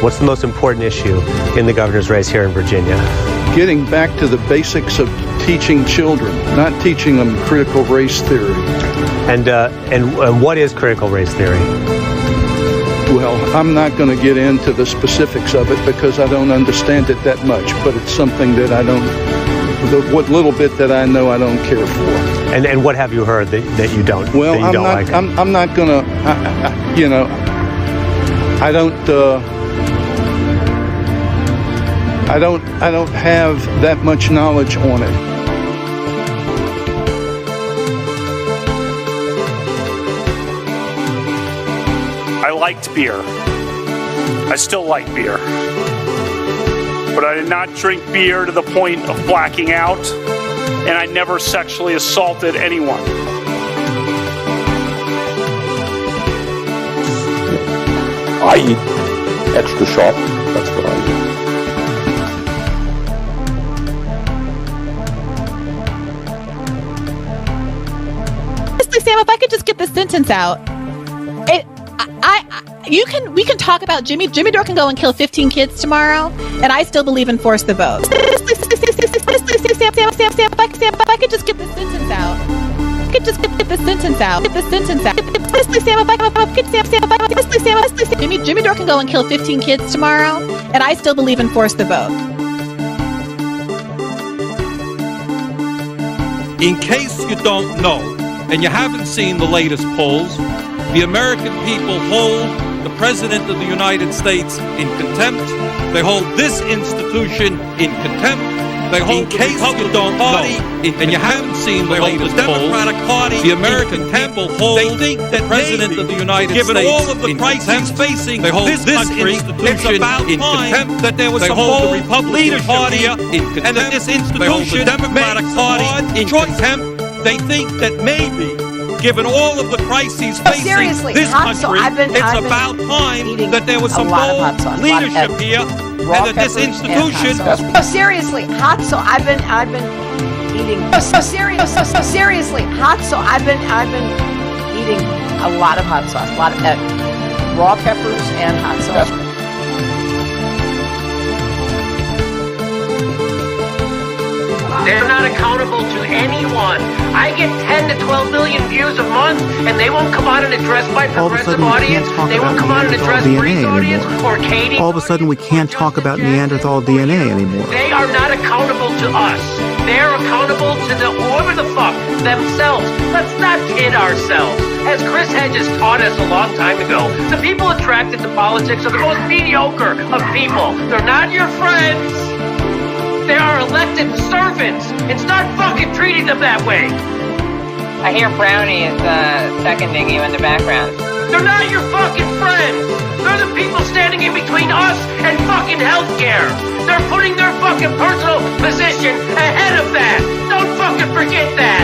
What's the most important issue in the governor's race here in Virginia? Getting back to the basics of teaching children, not teaching them critical race theory. And what is critical race theory? Well, I'm not going to get into the specifics of it because I don't understand it that much, but it's something that what little bit that I know I don't care for. And what have you heard that you don't? Well, that you don't like? I'm not going to, I don't have that much knowledge on it. I liked beer. I still like beer. But I did not drink beer to the point of blacking out, and I never sexually assaulted anyone. I eat extra sharp. That's what I do. Sam, if I could just get this sentence out. We can talk about Jimmy Dore can go and kill 15 kids tomorrow, and I still believe in force the vote. Sam, if I could just get this sentence out. I could just get this sentence out. Get this sentence out. Jimmy Dore can go and kill 15 kids tomorrow, and I still believe in force the vote. In case you don't know, and you haven't seen the latest polls, the American people hold the President of the United States in contempt. They hold this institution in contempt. They hold the Republican Party, and you haven't seen the latest polls. Party, the American people hold they think that President of the United States, given all of the crises facing they hold this institution in contempt. That there was they hold the Republican Party in contempt, and that this institution, the Democratic Party, in contempt. They think that maybe, given all of the crises facing this country, it's about time that there was some bold leadership here, and that this institution. Seriously, hot sauce. I've been eating. Seriously, hot sauce. I've been eating a lot of hot sauce, a lot of raw peppers and hot sauce. They're not accountable to anyone. I get 10 to 12 million views a month, and they won't come out and address my progressive audience. They won't come out and address Bree's audience or Katie. All of a sudden, we can't talk about Neanderthal DNA anymore. They are not accountable to us. They're accountable to whoever the fuck themselves. Let's not kid ourselves. As Chris Hedges taught us a long time ago, the people attracted to politics are the most mediocre of people. They're not your friends. They are elected servants, and start fucking treating them that way. I hear Brownie is seconding you in the background. They're not your fucking friends. They're the people standing in between us and fucking healthcare. They're putting their fucking personal position ahead of that. Don't fucking forget that.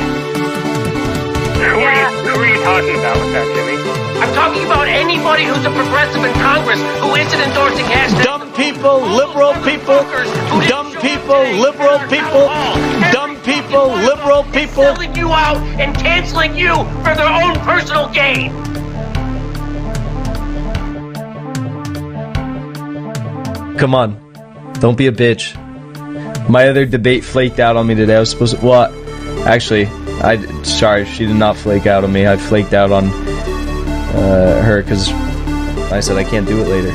Who are you talking about with that, Jimmy? I'm talking about anybody who's a progressive in Congress who isn't endorsing hashtags. Dumb people, liberal people, dumb people, liberal people, dumb people, liberal people. Selling you out and canceling you for their own personal gain. Come on, don't be a bitch. My other debate flaked out on me today. I was supposed to, what? Actually, sorry, she did not flake out on me. I flaked out on her because I said I can't do it later.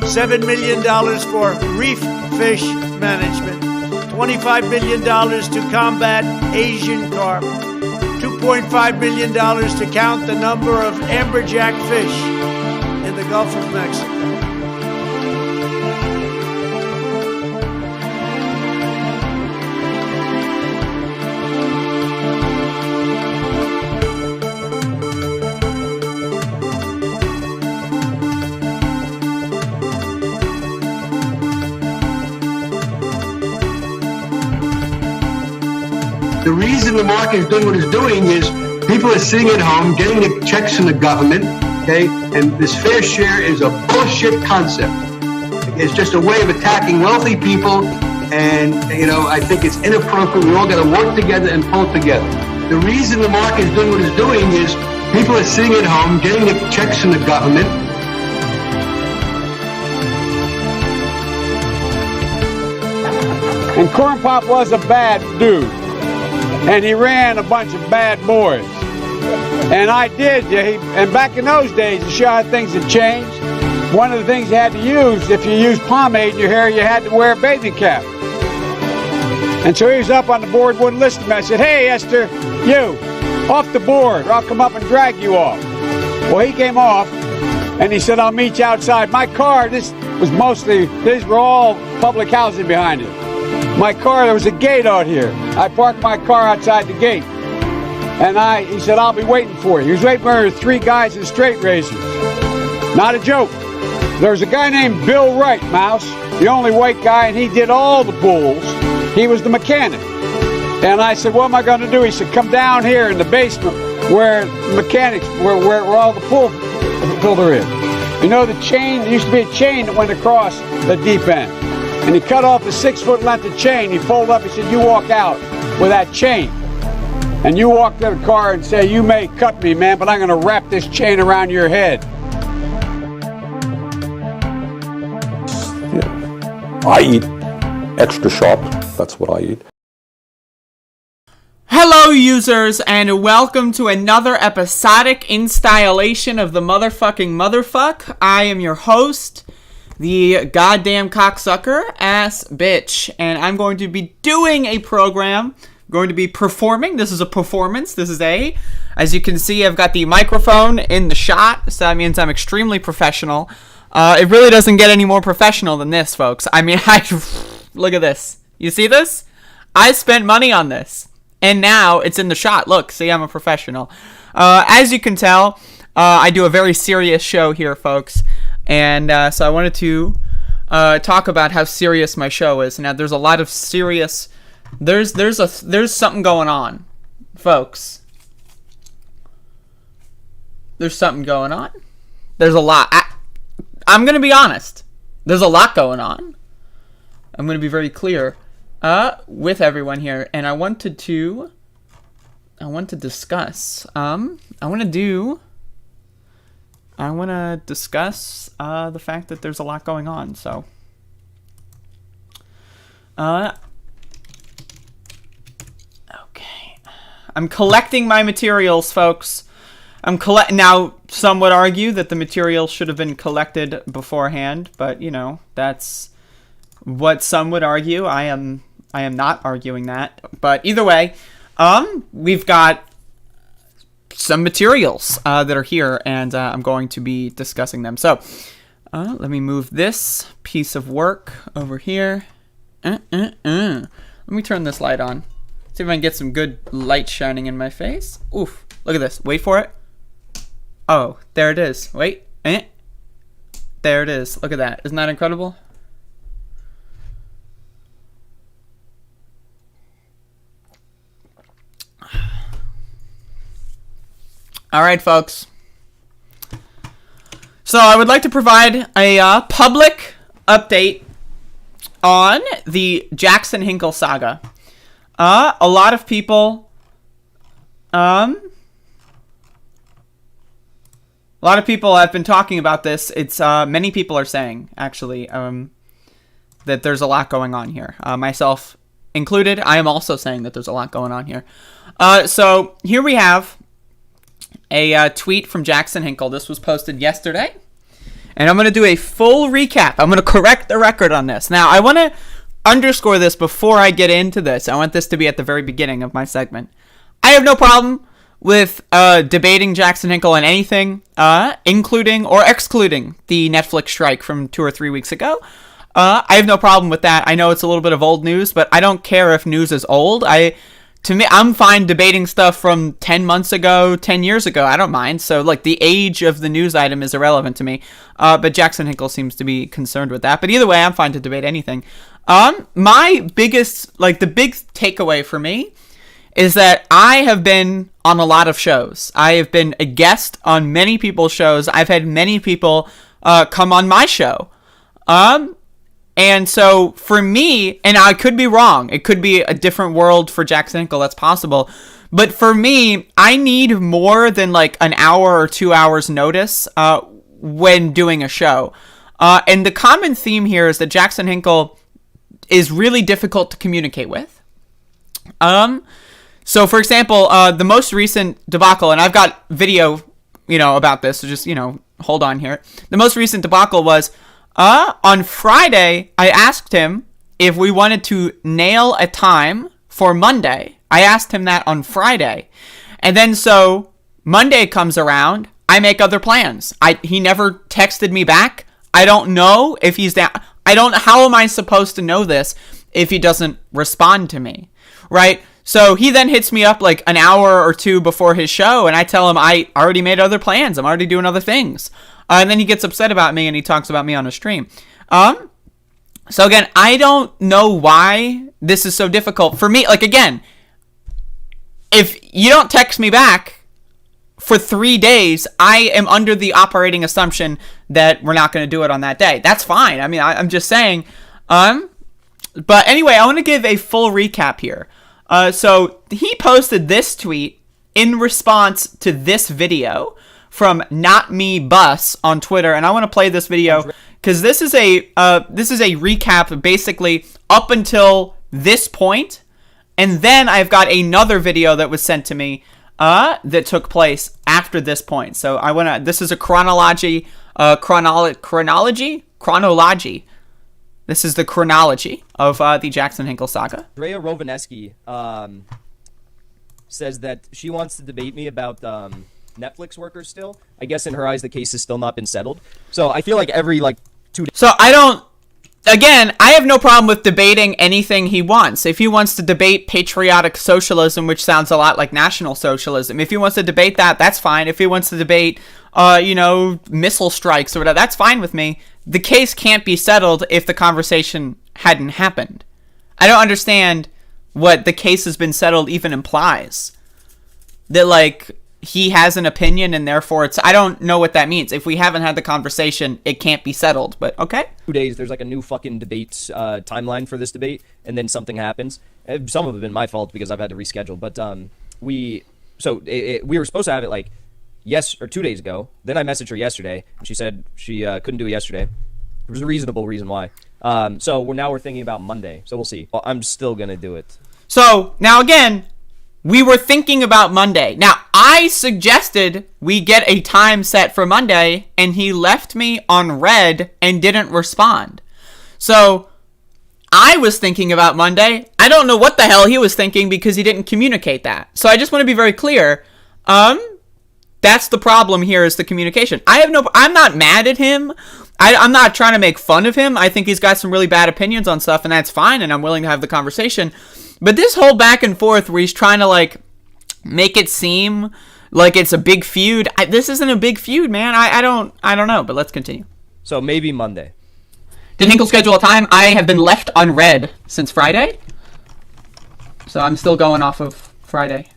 $7 million for reef fish management, $25 million to combat Asian carp, $2.5 million to count the number of amberjack fish in the Gulf of Mexico. The reason the market is doing what it's doing is people are sitting at home getting the checks from the government, okay? And this fair share is a bullshit concept. It's just a way of attacking wealthy people, and, I think it's inappropriate. We all got to work together and pull together. The reason the market is doing what it's doing is People are sitting at home getting the checks from the government. And Corn Pop was a bad dude. And he ran a bunch of bad boys. And I did. And back in those days, to show how things had changed, one of the things you had to use, if you used pomade in your hair, you had to wear a bathing cap. And so he was up on the board, wouldn't listen to me. I said, hey, Esther, you, off the board, or I'll come up and drag you off. Well, he came off, and he said, I'll meet you outside. My car, these were all public housing behind it. My car, there was a gate out here. I parked my car outside the gate. And he said, I'll be waiting for you. He was waiting for 3 guys in straight razors. Not a joke. There was a guy named Bill Wright, Mouse, the only white guy, and he did all the bulls. He was the mechanic. And I said, what am I going to do? He said, come down here in the basement where where all the pull filter is. You know the chain, there used to be a chain that went across the deep end. And he cut off the 6-foot length of chain. He folded up, he said, you walk out with that chain. And you walk to the car and say, you may cut me, man, but I'm going to wrap this chain around your head. I eat extra sharp. That's what I eat. Hello, users, and welcome to another episodic installation of the motherfucking motherfuck. I am your host, the goddamn cocksucker ass bitch, and I'm going to be doing a program. Going to be performing. This is a performance. As you can see, I've got the microphone in the shot, so that means I'm extremely professional. It really doesn't get any more professional than this, folks. I mean, look at this. You see this? I spent money on this, and now it's in the shot. Look, see, I'm a professional. As you can tell, I do a very serious show here, folks, and so I wanted to talk about how serious my show is. Now, there's a lot of serious. There's something going on, folks. There's something going on. There's a lot. I'm gonna be honest. There's a lot going on. I'm gonna be very clear with everyone here, and I want to discuss. I want to discuss the fact that there's a lot going on. So, okay, I'm collecting my materials, folks. Now, some would argue that the materials should have been collected beforehand, but you know, that's what some would argue. I am not arguing that, but either way, we've got some materials that are here, and I'm going to be discussing them. So, let me move this piece of work over here. Let me turn this light on. See if I can get some good light shining in my face. Oof! Look at this. Wait for it. Oh, there it is. Wait. There it is. Look at that. Isn't that incredible? All right, folks. So I would like to provide a public update on the Jackson Hinkle saga. A lot of people, have been talking about this. It's many people are saying actually that there's a lot going on here. Myself included. I am also saying that there's a lot going on here. So here we have a tweet from Jackson Hinkle. This was posted yesterday. And I'm going to do a full recap. I'm going to correct the record on this. Now, I want to underscore this before I get into this. I want this to be at the very beginning of my segment. I have no problem with debating Jackson Hinkle on anything, including or excluding the Netflix strike from 2 or 3 weeks ago. I have no problem with that. I know it's a little bit of old news, but I don't care if news is old. To me, I'm fine debating stuff from 10 months ago, 10 years ago. I don't mind. So, like, the age of the news item is irrelevant to me. But Jackson Hinkle seems to be concerned with that. But either way, I'm fine to debate anything. My biggest, like, the big takeaway for me is that I have been on a lot of shows. I have been a guest on many people's shows. I've had many people come on my show. And so for me, and I could be wrong, it could be a different world for Jackson Hinkle, that's possible. But for me, I need more than like an hour or 2 hours notice when doing a show. And the common theme here is that Jackson Hinkle is really difficult to communicate with. So for example, the most recent debacle, and I've got video, about this, so just, hold on here. The most recent debacle was, on Friday, I asked him if we wanted to nail a time for Monday. I asked him that on Friday. And then so Monday comes around, I make other plans. He never texted me back. I don't know if he's down. How am I supposed to know this if he doesn't respond to me? Right? So he then hits me up like an hour or two before his show, and I tell him I already made other plans. I'm already doing other things. And then he gets upset about me and he talks about me on a stream. So again, I don't know why this is so difficult for me. Like, again, if you don't text me back for 3 days, I am under the operating assumption that we're not going to do it on that day. That's fine. I mean, I'm just saying. But anyway, I want to give a full recap here. So he posted this tweet in response to this video from Not Me Bus on Twitter, and I want to play this video because this is a recap basically up until this point, and then I've got another video that was sent to me that took place after this point. So this is a chronology. This is the chronology of the Jackson Hinkle saga. Andrea Rovenski says that she wants to debate me about Netflix workers still. I guess in her eyes the case has still not been settled. So I feel like every 2 days. So I have no problem with debating anything he wants. If he wants to debate patriotic socialism, which sounds a lot like National Socialism, if he wants to debate that, that's fine. If he wants to debate, missile strikes or whatever, that's fine with me. The case can't be settled if the conversation hadn't happened. I don't understand what the case has been settled even implies. That, he has an opinion and therefore I don't know what that means. If we haven't had the conversation, it can't be settled, but okay. 2 days, there's a new fucking debate timeline for this debate, and then something happens. Some of it have been my fault because I've had to reschedule, but we were supposed to have it 2 days ago. Then I messaged her yesterday, and she said she couldn't do it yesterday. There was a reasonable reason why. So we're thinking about Monday, so we'll see. Well, I'm still gonna do it. So now again, we were thinking about Monday. Now, I suggested we get a time set for Monday, and he left me on red and didn't respond. So, I was thinking about Monday. I don't know what the hell he was thinking because he didn't communicate that. So, I just want to be very clear. That's the problem here is the communication. I'm not mad at him. I'm not trying to make fun of him. I think he's got some really bad opinions on stuff, and that's fine, and I'm willing to have the conversation. But this whole back and forth where he's trying to, make it seem like it's a big feud. This isn't a big feud, man. I don't know, but let's continue. So maybe Monday. Did Hinkle schedule a time? I have been left on red since Friday. So I'm still going off of Friday.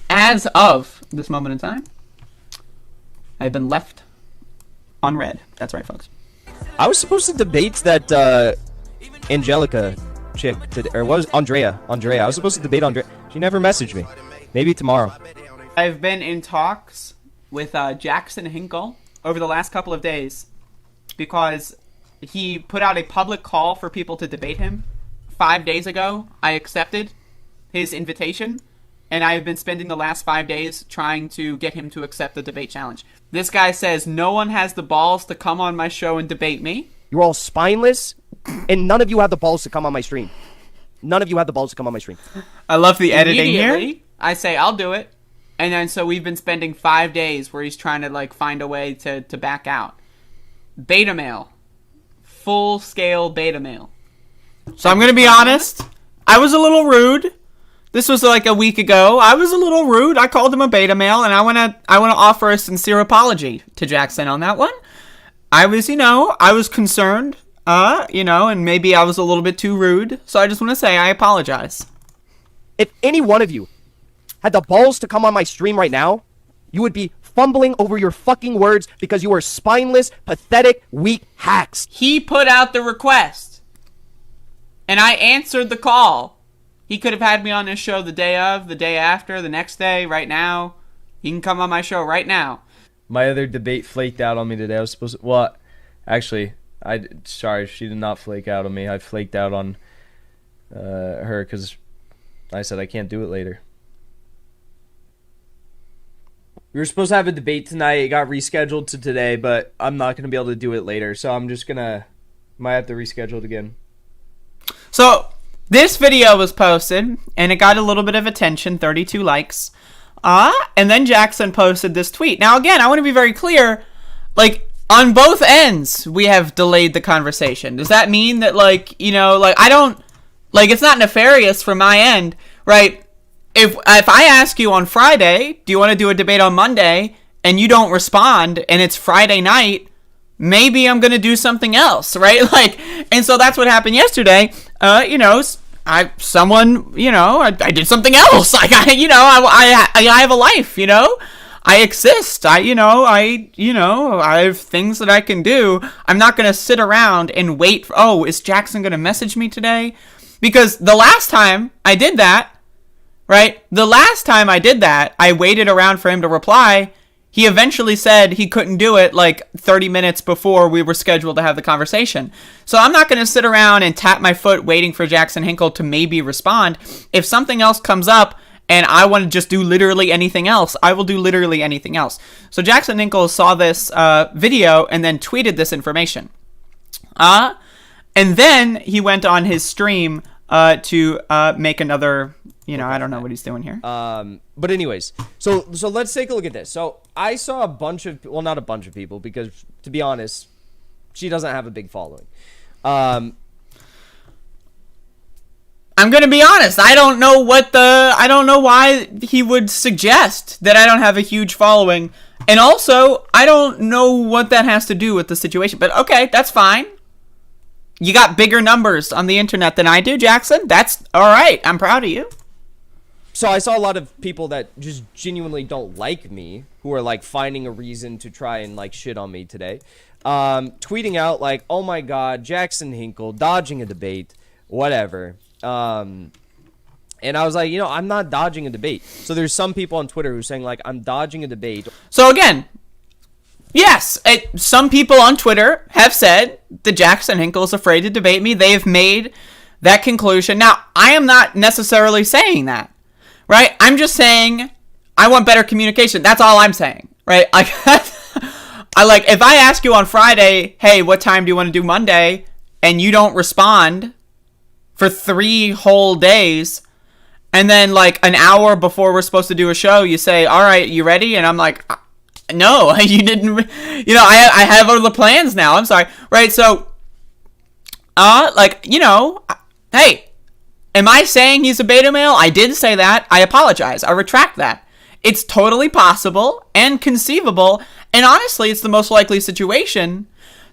As of this moment in time, I've been left on red. That's right, folks. I was supposed to debate that Angelica chick, or was Andrea. I was supposed to debate Andrea. She never messaged me. Maybe tomorrow. I've been in talks with Jackson Hinkle over the last couple of days because he put out a public call for people to debate him. 5 days ago, I accepted his invitation, and I have been spending the last 5 days trying to get him to accept the debate challenge. This guy says no one has the balls to come on my show and debate me. You're all spineless, and none of you have the balls to come on my stream. None of you have the balls to come on my stream. I love the editing here. I say, I'll do it. And then so we've been spending 5 days where he's trying to find a way to back out. Beta mail. Full-scale beta mail. So I'm going to be honest. I was a little rude. This was a week ago. I was a little rude. I called him a beta male, and I want to offer a sincere apology to Jackson on that one. I was concerned, and maybe I was a little bit too rude. So I just want to say I apologize. If any one of you had the balls to come on my stream right now, you would be fumbling over your fucking words because you are spineless, pathetic, weak hacks. He put out the request, and I answered the call. He could have had me on this show the day of, the day after, the next day, right now. He can come on my show right now. My other debate flaked out on me today. I was supposed to... What? Actually, sorry, she did not flake out on me. I flaked out on her because I said I can't do it later. We were supposed to have a debate tonight. It got rescheduled to today, but I'm not going to be able to do it later. So I'm just going to... Might have to reschedule it again. So, this video was posted, and it got a little bit of attention, 32 likes. And then Jackson posted this tweet. Now, again, I want to be very clear. Like, on both ends, we have delayed the conversation. Does that mean that, like, you know, like, I don't... Like, it's not nefarious from my end, right? If I ask you on Friday, do you want to do a debate on Monday, and you don't respond, and it's Friday night, maybe I'm going to do something else, right? Like, and so that's what happened yesterday. You know, I did something else. Like, I have a life, you know? I exist. I have things that I can do. I'm not going to sit around and wait for, is Jackson going to message me today? Because the last time I did that, right? The last time I did that, I waited around for him to reply. He eventually said he couldn't do it like 30 minutes before we were scheduled to have the conversation. So I'm not going to sit around and tap my foot waiting for Jackson Hinkle to maybe respond. If something else comes up and I want to just do literally anything else, I will do literally anything else. So Jackson Hinkle saw this video and then tweeted this information. And then he went on his stream to make another... I don't know what he's doing here. But anyways, so let's take a look at this. So I saw a bunch of, well, not a bunch of people, because to be honest, she doesn't have a big following. I'm gonna be honest. I don't know why he would suggest that I don't have a huge following, and also I don't know what that has to do with the situation. But okay, that's fine. You got bigger numbers on the internet than I do, Jackson. That's all right. I'm proud of you. So I saw a lot of people that just genuinely don't like me, who are like finding a reason to try and like shit on me today, tweeting out like, "Oh my God, Jackson Hinkle dodging a debate, whatever." And I was like, I'm not dodging a debate. So there's some people on Twitter who are saying like, I'm dodging a debate. So again, yes, some people on Twitter have said that Jackson Hinkle is afraid to debate me. They have made that conclusion. Now, I am not necessarily saying that. Right? I'm just saying I want better communication. That's all I'm saying. Right? Like, if I ask you on Friday, hey, what time do you want to do Monday? And you don't respond for 3 whole days. And then like an hour before we're supposed to do a show, you say, all right, you ready? And I'm like, no, you didn't, I have other plans now. I'm sorry. Right? So, hey, am I saying he's a beta male? I did say that. I apologize. I retract that. It's totally possible and conceivable, and honestly, it's the most likely situation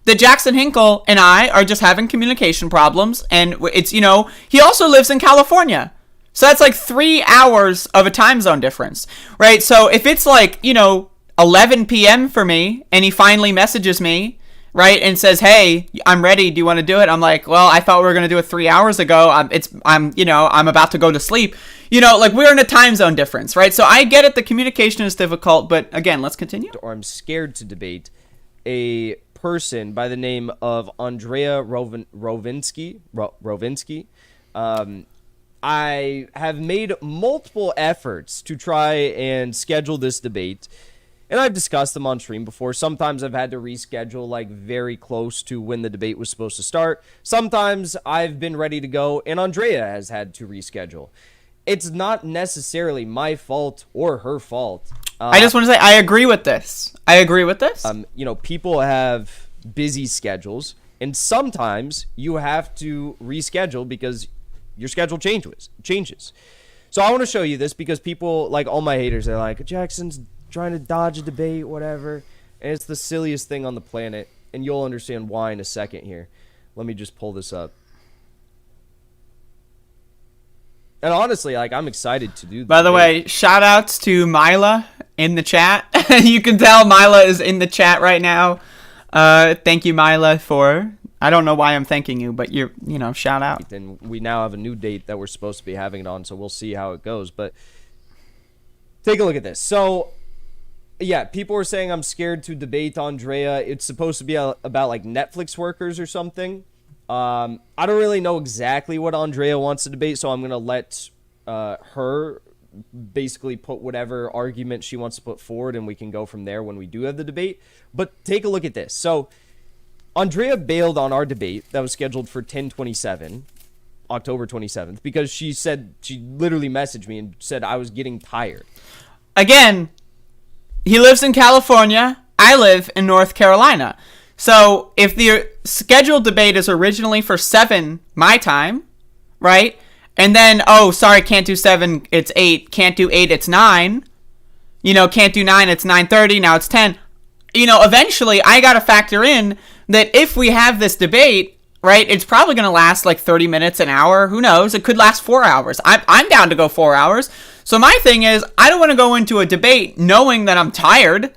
that Jackson Hinkle and I are just having communication problems, and it's, he also lives in California. So that's like 3 hours of a time zone difference, right? So if it's like, 11 p.m. for me, and he finally messages me, right, and says, hey, I'm ready, do you want to do it? I'm like, well, I thought we were going to do it 3 hours ago. I'm about to go to sleep. We're in a time zone difference, right? So I get it, the communication is difficult, but again, let's continue. Or I'm scared to debate a person by the name of Andrea Rovenski. I have made multiple efforts to try and schedule this debate. And I've discussed them on stream before. Sometimes I've had to reschedule like very close to when the debate was supposed to start. Sometimes I've been ready to go and Andrea has had to reschedule. It's not necessarily my fault or her fault. I just want to say I agree with this. People have busy schedules and sometimes you have to reschedule because your schedule changes. So I want to show you this because people, like all my haters, are like, Jackson's trying to dodge a debate, whatever, and it's the silliest thing on the planet, and you'll understand why in a second here. Let me just pull this up. And honestly, like, I'm excited to do this. By the way, shout outs to Mila in the chat. You can tell Mila is in the chat right now. Thank you, Mila, for... I don't know why I'm thanking you, but shout out. And we now have a new date that we're supposed to be having it on, so we'll see how it goes. But take a look at this. So, yeah, people are saying I'm scared to debate Andrea. It's supposed to be about, like, Netflix workers or something. I don't really know exactly what Andrea wants to debate, so I'm going to let her basically put whatever argument she wants to put forward, and we can go from there when we do have the debate. But take a look at this. So Andrea bailed on our debate that was scheduled for 10/27, October 27th, because she literally messaged me and said I was getting tired. Again, he lives in California. I live in North Carolina. So if the scheduled debate is originally for 7 my time, right? And then, oh, sorry, can't do 7, it's 8. Can't do 8, it's 9. Can't do 9, it's 9:30, now it's 10. Eventually I got to factor in that if we have this debate, right, it's probably going to last like 30 minutes, an hour. Who knows? It could last 4 hours. I'm down to go 4 hours. So my thing is, I don't want to go into a debate knowing that I'm tired,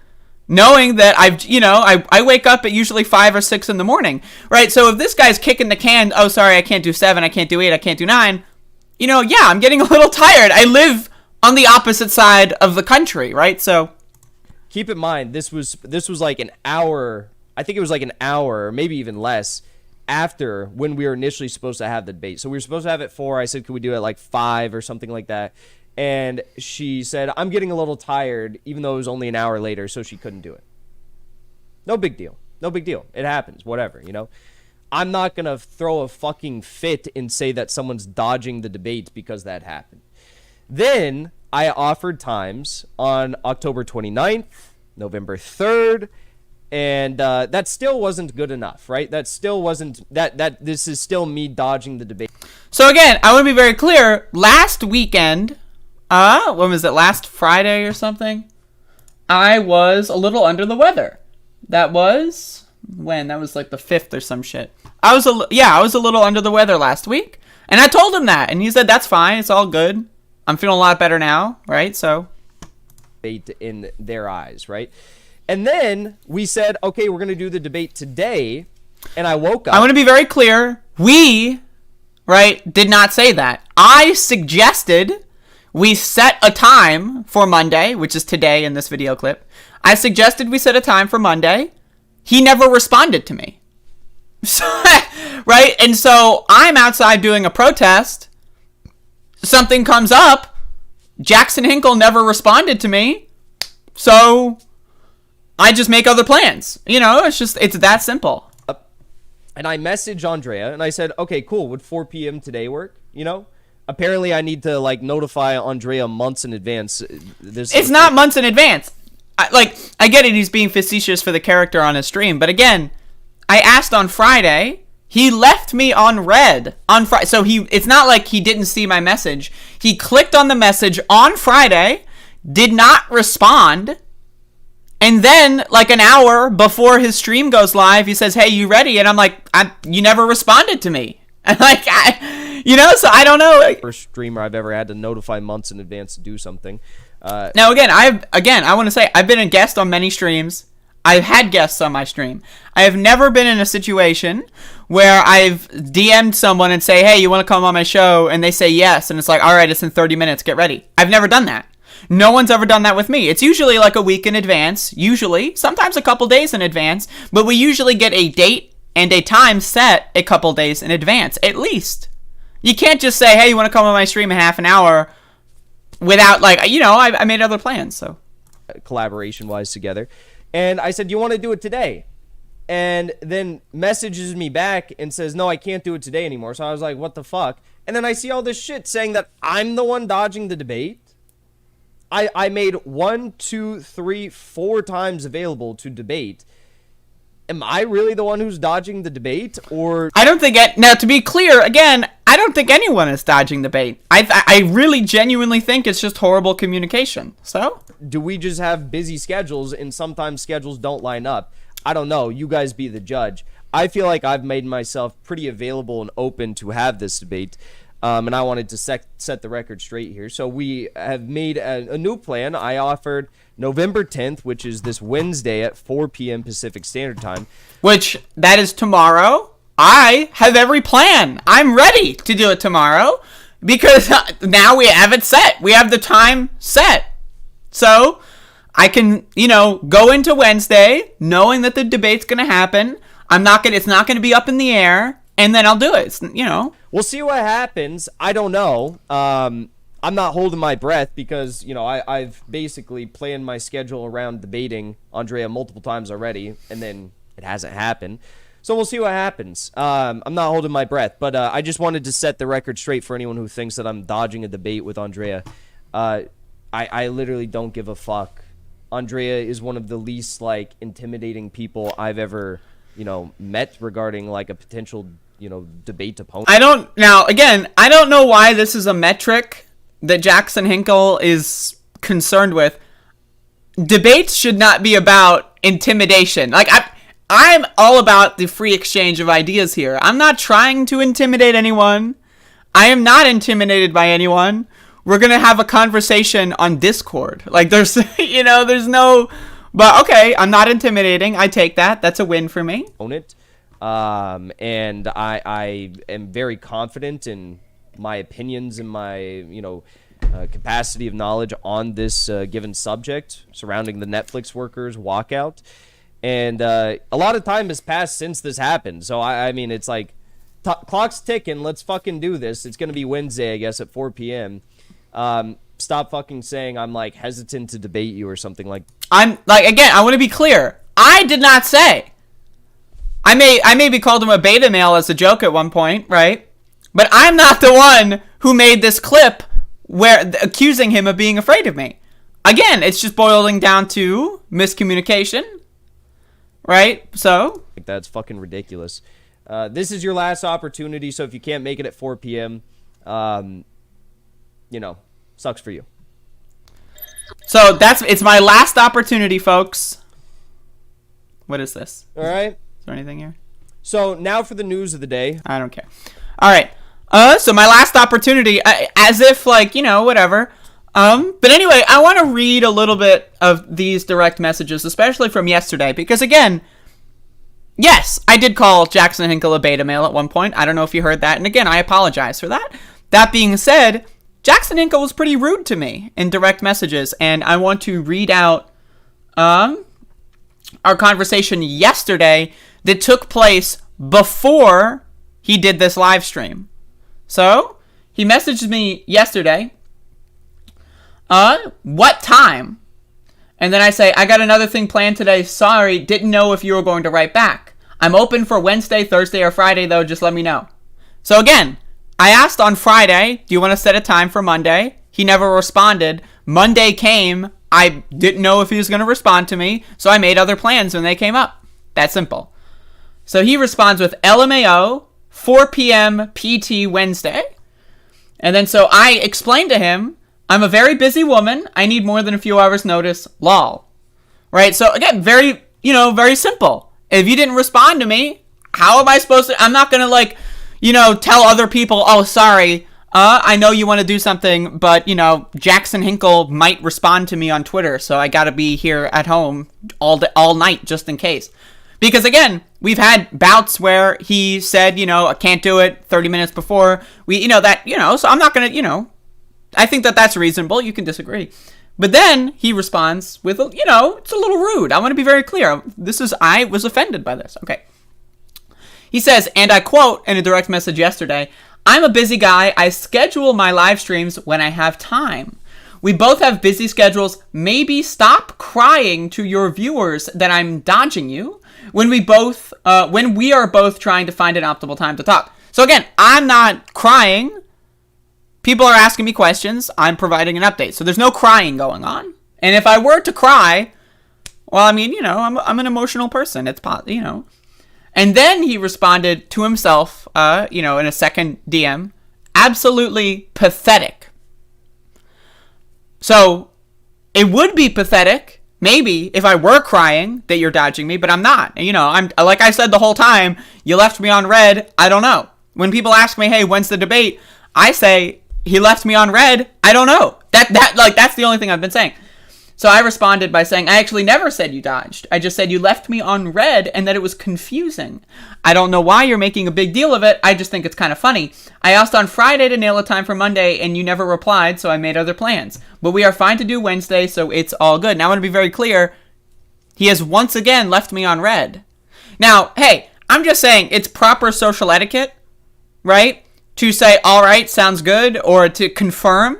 knowing that I wake up at usually 5 or 6 in the morning, right? So if this guy's kicking the can, oh, sorry, I can't do 7, I can't do 8, I can't do 9, yeah, I'm getting a little tired. I live on the opposite side of the country, right? So keep in mind, this was like an hour. I think it was like an hour, or maybe even less, after when we were initially supposed to have the debate. So we were supposed to have it at 4. I said, could we do it at like 5 or something like that? And she said, I'm getting a little tired, even though it was only an hour later, so she couldn't do it. No big deal. No big deal. It happens. Whatever, I'm not going to throw a fucking fit and say that someone's dodging the debate because that happened. Then I offered times on October 29th, November 3rd, and that still wasn't good enough, right? That still wasn't, this is still me dodging the debate. So again, I want to be very clear. Last weekend, when was it, last Friday or something? I was a little under the weather. That was, when? That was like the 5th or some shit. I was a little under the weather last week. And I told him that, and he said, that's fine, it's all good. I'm feeling a lot better now, right? So, in their eyes, right? And then we said, okay, we're going to do the debate today. And I woke up. I want to be very clear. We, right, did not say that. I suggested we set a time for Monday, which is today in this video clip. I suggested we set a time for Monday. He never responded to me. Right? And so I'm outside doing a protest. Something comes up. Jackson Hinkle never responded to me. So I just make other plans. It's that simple. And I messaged Andrea and I said, okay, cool. Would 4 p.m. today work? Apparently I need to notify Andrea months in advance. It's not months in advance. I get it. He's being facetious for the character on his stream. But again, I asked on Friday. He left me on red on Friday. So it's not like he didn't see my message. He clicked on the message on Friday, did not respond. And then, like an hour before his stream goes live, he says, hey, you ready? And I'm like, you never responded to me. And so I don't know. First streamer I've ever had to notify months in advance to do something. Now, I want to say, I've been a guest on many streams. I've had guests on my stream. I have never been in a situation where I've DM'd someone and say, hey, you want to come on my show? And they say yes. And it's like, all right, it's in 30 minutes. Get ready. I've never done that. No one's ever done that with me. It's usually like a week in advance. Usually. Sometimes a couple days in advance. But we usually get a date and a time set a couple days in advance. At least. You can't just say, hey, you want to come on my stream in half an hour without, I made other plans. So collaboration-wise together. And I said, do you want to do it today? And then messages me back and says, no, I can't do it today anymore. So I was like, what the fuck? And then I see all this shit saying that I'm the one dodging the debate. I made 1, 2, 3, 4 times available to debate. Am I really the one who's dodging the debate? Or I don't think now, to be clear, again, I don't think anyone is dodging the debate. I really genuinely think it's just horrible communication. So do we just have busy schedules and sometimes schedules don't line up? I don't know. You guys be the judge. I feel like I've made myself pretty available and open to have this debate. And I wanted to set the record straight here. So we have made a new plan. I offered November 10th, which is this Wednesday at 4 p.m. Pacific Standard Time. Which, that is tomorrow. I have every plan. I'm ready to do it tomorrow because now we have it set. We have the time set. So I can, go into Wednesday knowing that the debate's going to happen. It's not going to be up in the air, and then I'll do it. We'll see what happens. I don't know. I'm not holding my breath because, I've basically planned my schedule around debating Andrea multiple times already, and then it hasn't happened. So we'll see what happens. I'm not holding my breath, but I just wanted to set the record straight for anyone who thinks that I'm dodging a debate with Andrea. I literally don't give a fuck. Andrea is one of the least, intimidating people I've ever, met regarding, a potential, debate opponent. I don't know why this is a metric that Jackson Hinkle is concerned with. Debates should not be about intimidation. I'm all about the free exchange of ideas here. I'm not trying to intimidate anyone. I am not intimidated by anyone. We're going to have a conversation on Discord. There's no... But, okay, I'm not intimidating. I take that. That's a win for me. And I am very confident in my opinions and my, capacity of knowledge on this given subject surrounding the Netflix workers walkout. And a lot of time has passed since this happened. So, I mean, it's clock's ticking. Let's fucking do this. It's going to be Wednesday, I guess, at 4 p.m. Stop fucking saying I'm, hesitant to debate you or something like... Again, I want to be clear. I did not say. I maybe called him a beta male as a joke at one point, right? But I'm not the one who made this clip accusing him of being afraid of me. Again, it's just boiling down to miscommunication. Right? So? That's fucking ridiculous. This is your last opportunity, so if you can't make it at 4 p.m., sucks for you. So it's my last opportunity, folks. What is this? All right. Is there anything here? So now for the news of the day. I don't care. All right. So my last opportunity, as if whatever. But anyway, I want to read a little bit of these direct messages, especially from yesterday, because again, yes, I did call Jackson Hinkle a beta male at one point. I don't know if you heard that, and again, I apologize for that. That being said, Jackson Hinkle was pretty rude to me in direct messages, and I want to read out our conversation yesterday that took place before he did this live stream. So, he messaged me yesterday, what time? And then I say, I got another thing planned today, sorry, didn't know if you were going to write back. I'm open for Wednesday, Thursday, or Friday though, just let me know. So again, I asked on Friday, do you want to set a time for Monday? He never responded. Monday came, I didn't know if he was going to respond to me, so I made other plans when they came up. That simple. So he responds with LMAO, 4 p.m. PT Wednesday. And then so I explained to him, I'm a very busy woman. I need more than a few hours notice. Lol. Right? So again, very, very simple. If you didn't respond to me, how am I supposed to, I'm not going to tell other people, oh, sorry, I know you want to do something, but, Jackson Hinkle might respond to me on Twitter, so I got to be here at home all night just in case. Because again, we've had bouts where he said, I can't do it 30 minutes before. So I'm not going to, I think that's reasonable. You can disagree. But then he responds with, it's a little rude. I want to be very clear. I was offended by this. Okay. He says, and I quote in a direct message yesterday, I'm a busy guy. I schedule my live streams when I have time. We both have busy schedules. Maybe stop crying to your viewers that I'm dodging you when we are both trying to find an optimal time to talk. So again, I'm not crying. People are asking me questions. I'm providing an update. So there's no crying going on. And if I were to cry, well, I'm an emotional person. It's And then he responded to himself, in a second DM, absolutely pathetic. So it would be pathetic, maybe, if I were crying that you're dodging me, but I'm not. I'm like I said the whole time, you left me on red. I don't know. When people ask me, hey, when's the debate? I say he left me on red. I don't know. That's the only thing I've been saying. So I responded by saying, I actually never said you dodged. I just said you left me on red and that it was confusing. I don't know why you're making a big deal of it. I just think it's kind of funny. I asked on Friday to nail a time for Monday and you never replied, so I made other plans. But we are fine to do Wednesday, so it's all good. Now I want to be very clear. He has once again left me on red. Now, hey, I'm just saying it's proper social etiquette, right? To say, all right, sounds good, or to confirm,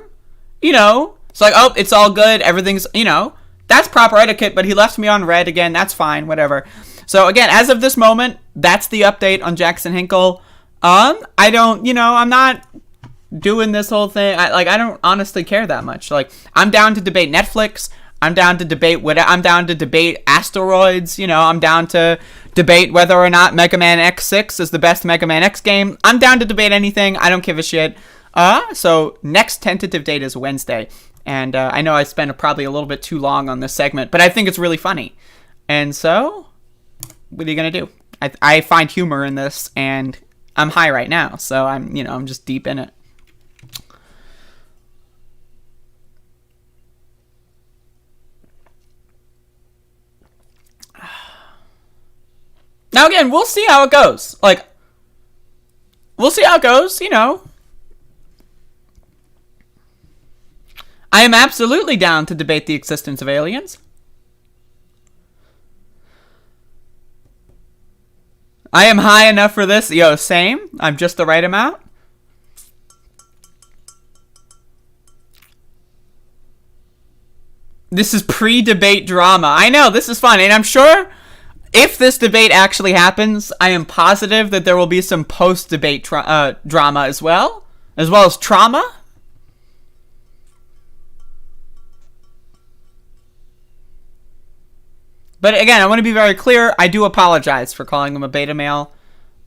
It's like, oh, it's all good, everything's, that's proper etiquette, but he left me on red again, that's fine, whatever. So again, as of this moment, that's the update on Jackson Hinkle. I don't, I'm not doing this whole thing. I don't honestly care that much. Like, I'm down to debate Netflix. I'm down to debate I'm down to debate asteroids. I'm down to debate whether or not Mega Man X6 is the best Mega Man X game. I'm down to debate anything. I don't give a shit. So next tentative date is Wednesday. And I know I spent probably a little bit too long on this segment, but I think it's really funny. And so, what are you going to do? I find humor in this, and I'm high right now, so I'm just deep in it. Now again, we'll see how it goes. We'll see how it goes, I am absolutely down to debate the existence of aliens. I am high enough for this. Yo, same. I'm just the right amount. This is pre-debate drama. I know, this is fun. And I'm sure if this debate actually happens, I am positive that there will be some post-debate drama as well as trauma. But again, I want to be very clear. I do apologize for calling him a beta male.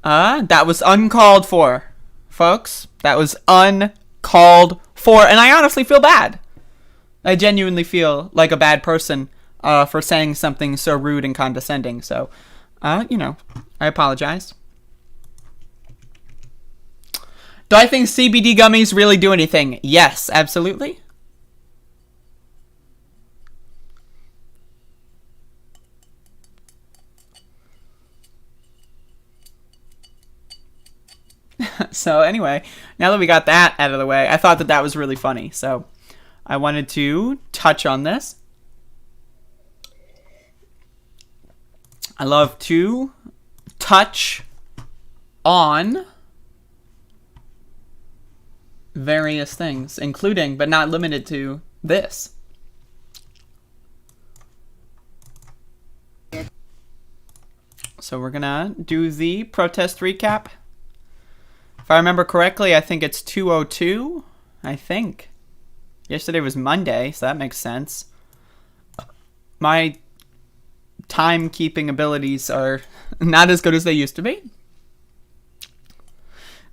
That was uncalled for, folks. That was uncalled for. And I honestly feel bad. I genuinely feel like a bad person for saying something so rude and condescending. So, I apologize. Do I think CBD gummies really do anything? Yes, absolutely. So anyway, now that we got that out of the way, I thought that was really funny. So I wanted to touch on this. I love to touch on various things, including, but not limited to, this. So we're gonna do the protest recap. If I remember correctly, I think it's 2:02. I think. Yesterday was Monday, so that makes sense. My timekeeping abilities are not as good as they used to be.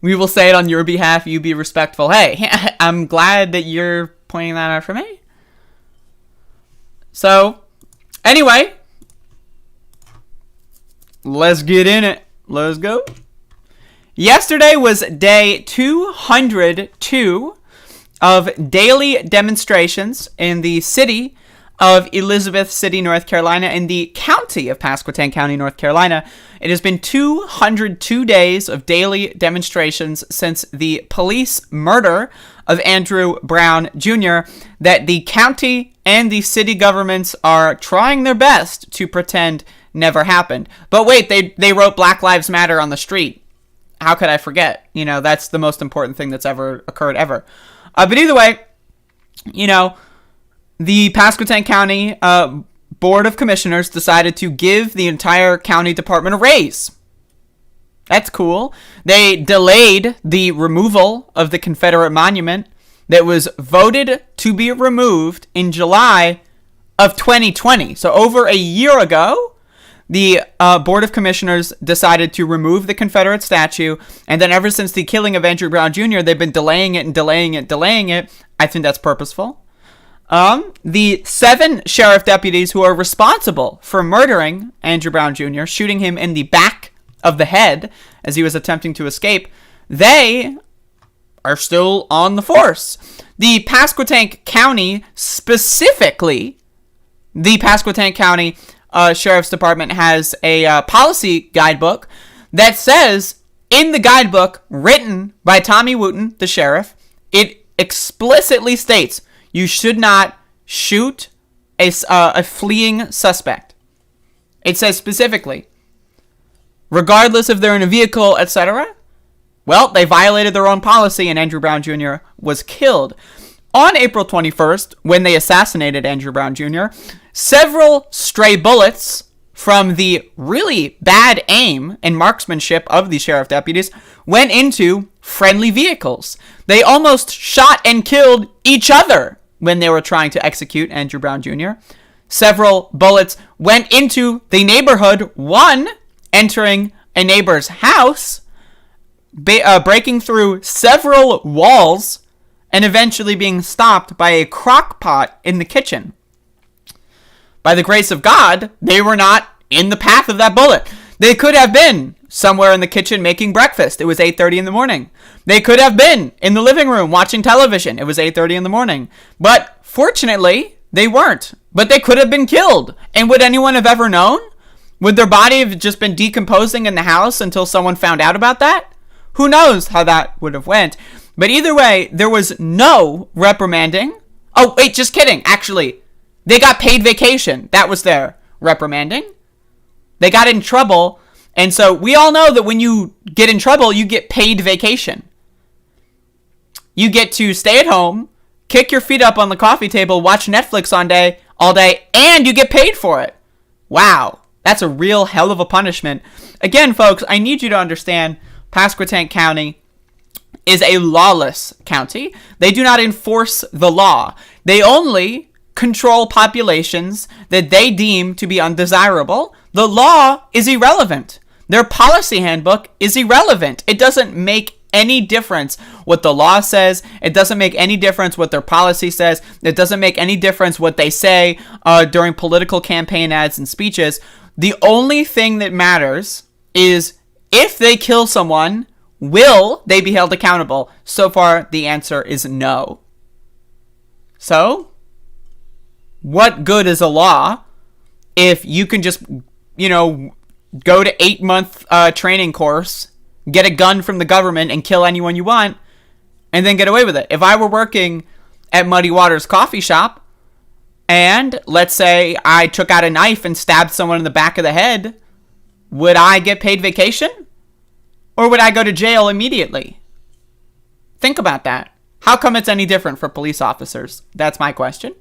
We will say it on your behalf. You be respectful. Hey, I'm glad that you're pointing that out for me. So, anyway, let's get in it. Let's go. Yesterday was day 202 of daily demonstrations in the city of Elizabeth City, North Carolina, in the county of Pasquotank County, North Carolina. It has been 202 days of daily demonstrations since the police murder of Andrew Brown Jr. that the county and the city governments are trying their best to pretend never happened. But wait, they wrote Black Lives Matter on the street. How could I forget? That's the most important thing that's ever occurred ever. But either way, the Pasquotank County Board of Commissioners decided to give the entire county department a raise. That's cool. They delayed the removal of the Confederate monument that was voted to be removed in July of 2020. So over a year ago, the Board of Commissioners decided to remove the Confederate statue, and then ever since the killing of Andrew Brown Jr., they've been delaying it. I think that's purposeful. The 7 sheriff deputies who are responsible for murdering Andrew Brown Jr., shooting him in the back of the head as he was attempting to escape, they are still on the force. The Pasquotank County, specifically, the Pasquotank County Sheriff's Department has a policy guidebook that says, in the guidebook written by Tommy Wooten, the sheriff, it explicitly states you should not shoot a fleeing suspect. It says specifically, regardless if they're in a vehicle, etc. Well, they violated their own policy and Andrew Brown Jr. was killed. On April 21st, when they assassinated Andrew Brown Jr., several stray bullets from the really bad aim and marksmanship of the sheriff deputies went into friendly vehicles. They almost shot and killed each other when they were trying to execute Andrew Brown Jr. Several bullets went into the neighborhood, one entering a neighbor's house, breaking through several walls, and eventually being stopped by a crock pot in the kitchen. By the grace of God, they were not in the path of that bullet. They could have been somewhere in the kitchen making breakfast. It was 8:30 in the morning. They could have been in the living room watching television. It was 8:30 in the morning. But fortunately, they weren't. But they could have been killed. And would anyone have ever known? Would their body have just been decomposing in the house until someone found out about that? Who knows how that would have went. But either way, there was no reprimanding. Oh, wait, just kidding. Actually, they got paid vacation. That was their reprimanding. They got in trouble. And so we all know that when you get in trouble, you get paid vacation. You get to stay at home, kick your feet up on the coffee table, watch Netflix all day, and you get paid for it. Wow. That's a real hell of a punishment. Again, folks, I need you to understand Pasquotank County is a lawless county. They do not enforce the law. They only control populations that they deem to be undesirable. The law is irrelevant. Their policy handbook is irrelevant. It doesn't make any difference what the law says. It doesn't make any difference what their policy says. It doesn't make any difference what they say during political campaign ads and speeches. The only thing that matters is if they kill someone, will they be held accountable? So far, the answer is no. So, what good is a law if you can just, go to 8-month training course, get a gun from the government and kill anyone you want, and then get away with it? If I were working at Muddy Waters Coffee Shop, and let's say I took out a knife and stabbed someone in the back of the head, would I get paid vacation? Or would I go to jail immediately? Think about that. How come it's any different for police officers? That's my question.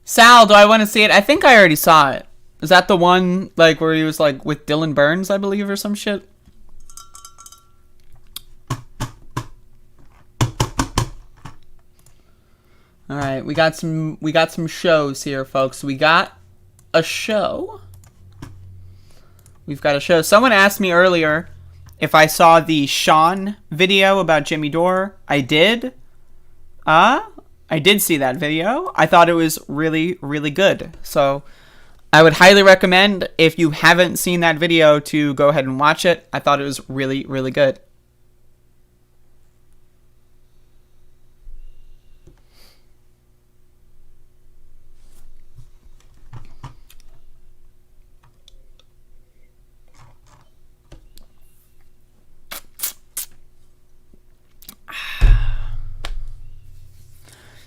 Sal, do I want to see it? I think I already saw it. Is that the one, where he was, with Dylan Burns, I believe, or some shit? Alright, we got some shows here, folks. We got a show. We've got a show. Someone asked me earlier if I saw the Sean video about Jimmy Dore. I did. I did see that video. I thought it was really, really good. So I would highly recommend, if you haven't seen that video, to go ahead and watch it. I thought it was really, really good.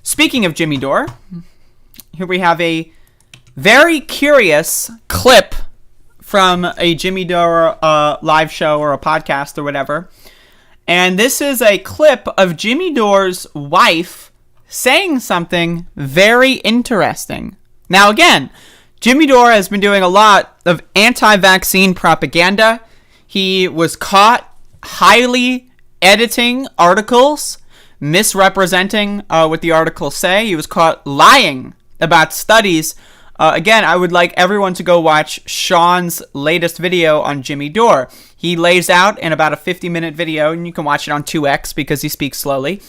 Speaking of Jimmy Dore, here we have a very curious clip from a Jimmy Dore live show or a podcast or whatever. And this is a clip of Jimmy Dore's wife saying something very interesting. Now again, Jimmy Dore has been doing a lot of anti-vaccine propaganda. He was caught highly editing articles misrepresenting what the articles say. He was caught lying about studies. Again, I would like everyone to go watch Sean's latest video on Jimmy Dore. He lays out in about a 50-minute video, and you can watch it on 2x because he speaks slowly.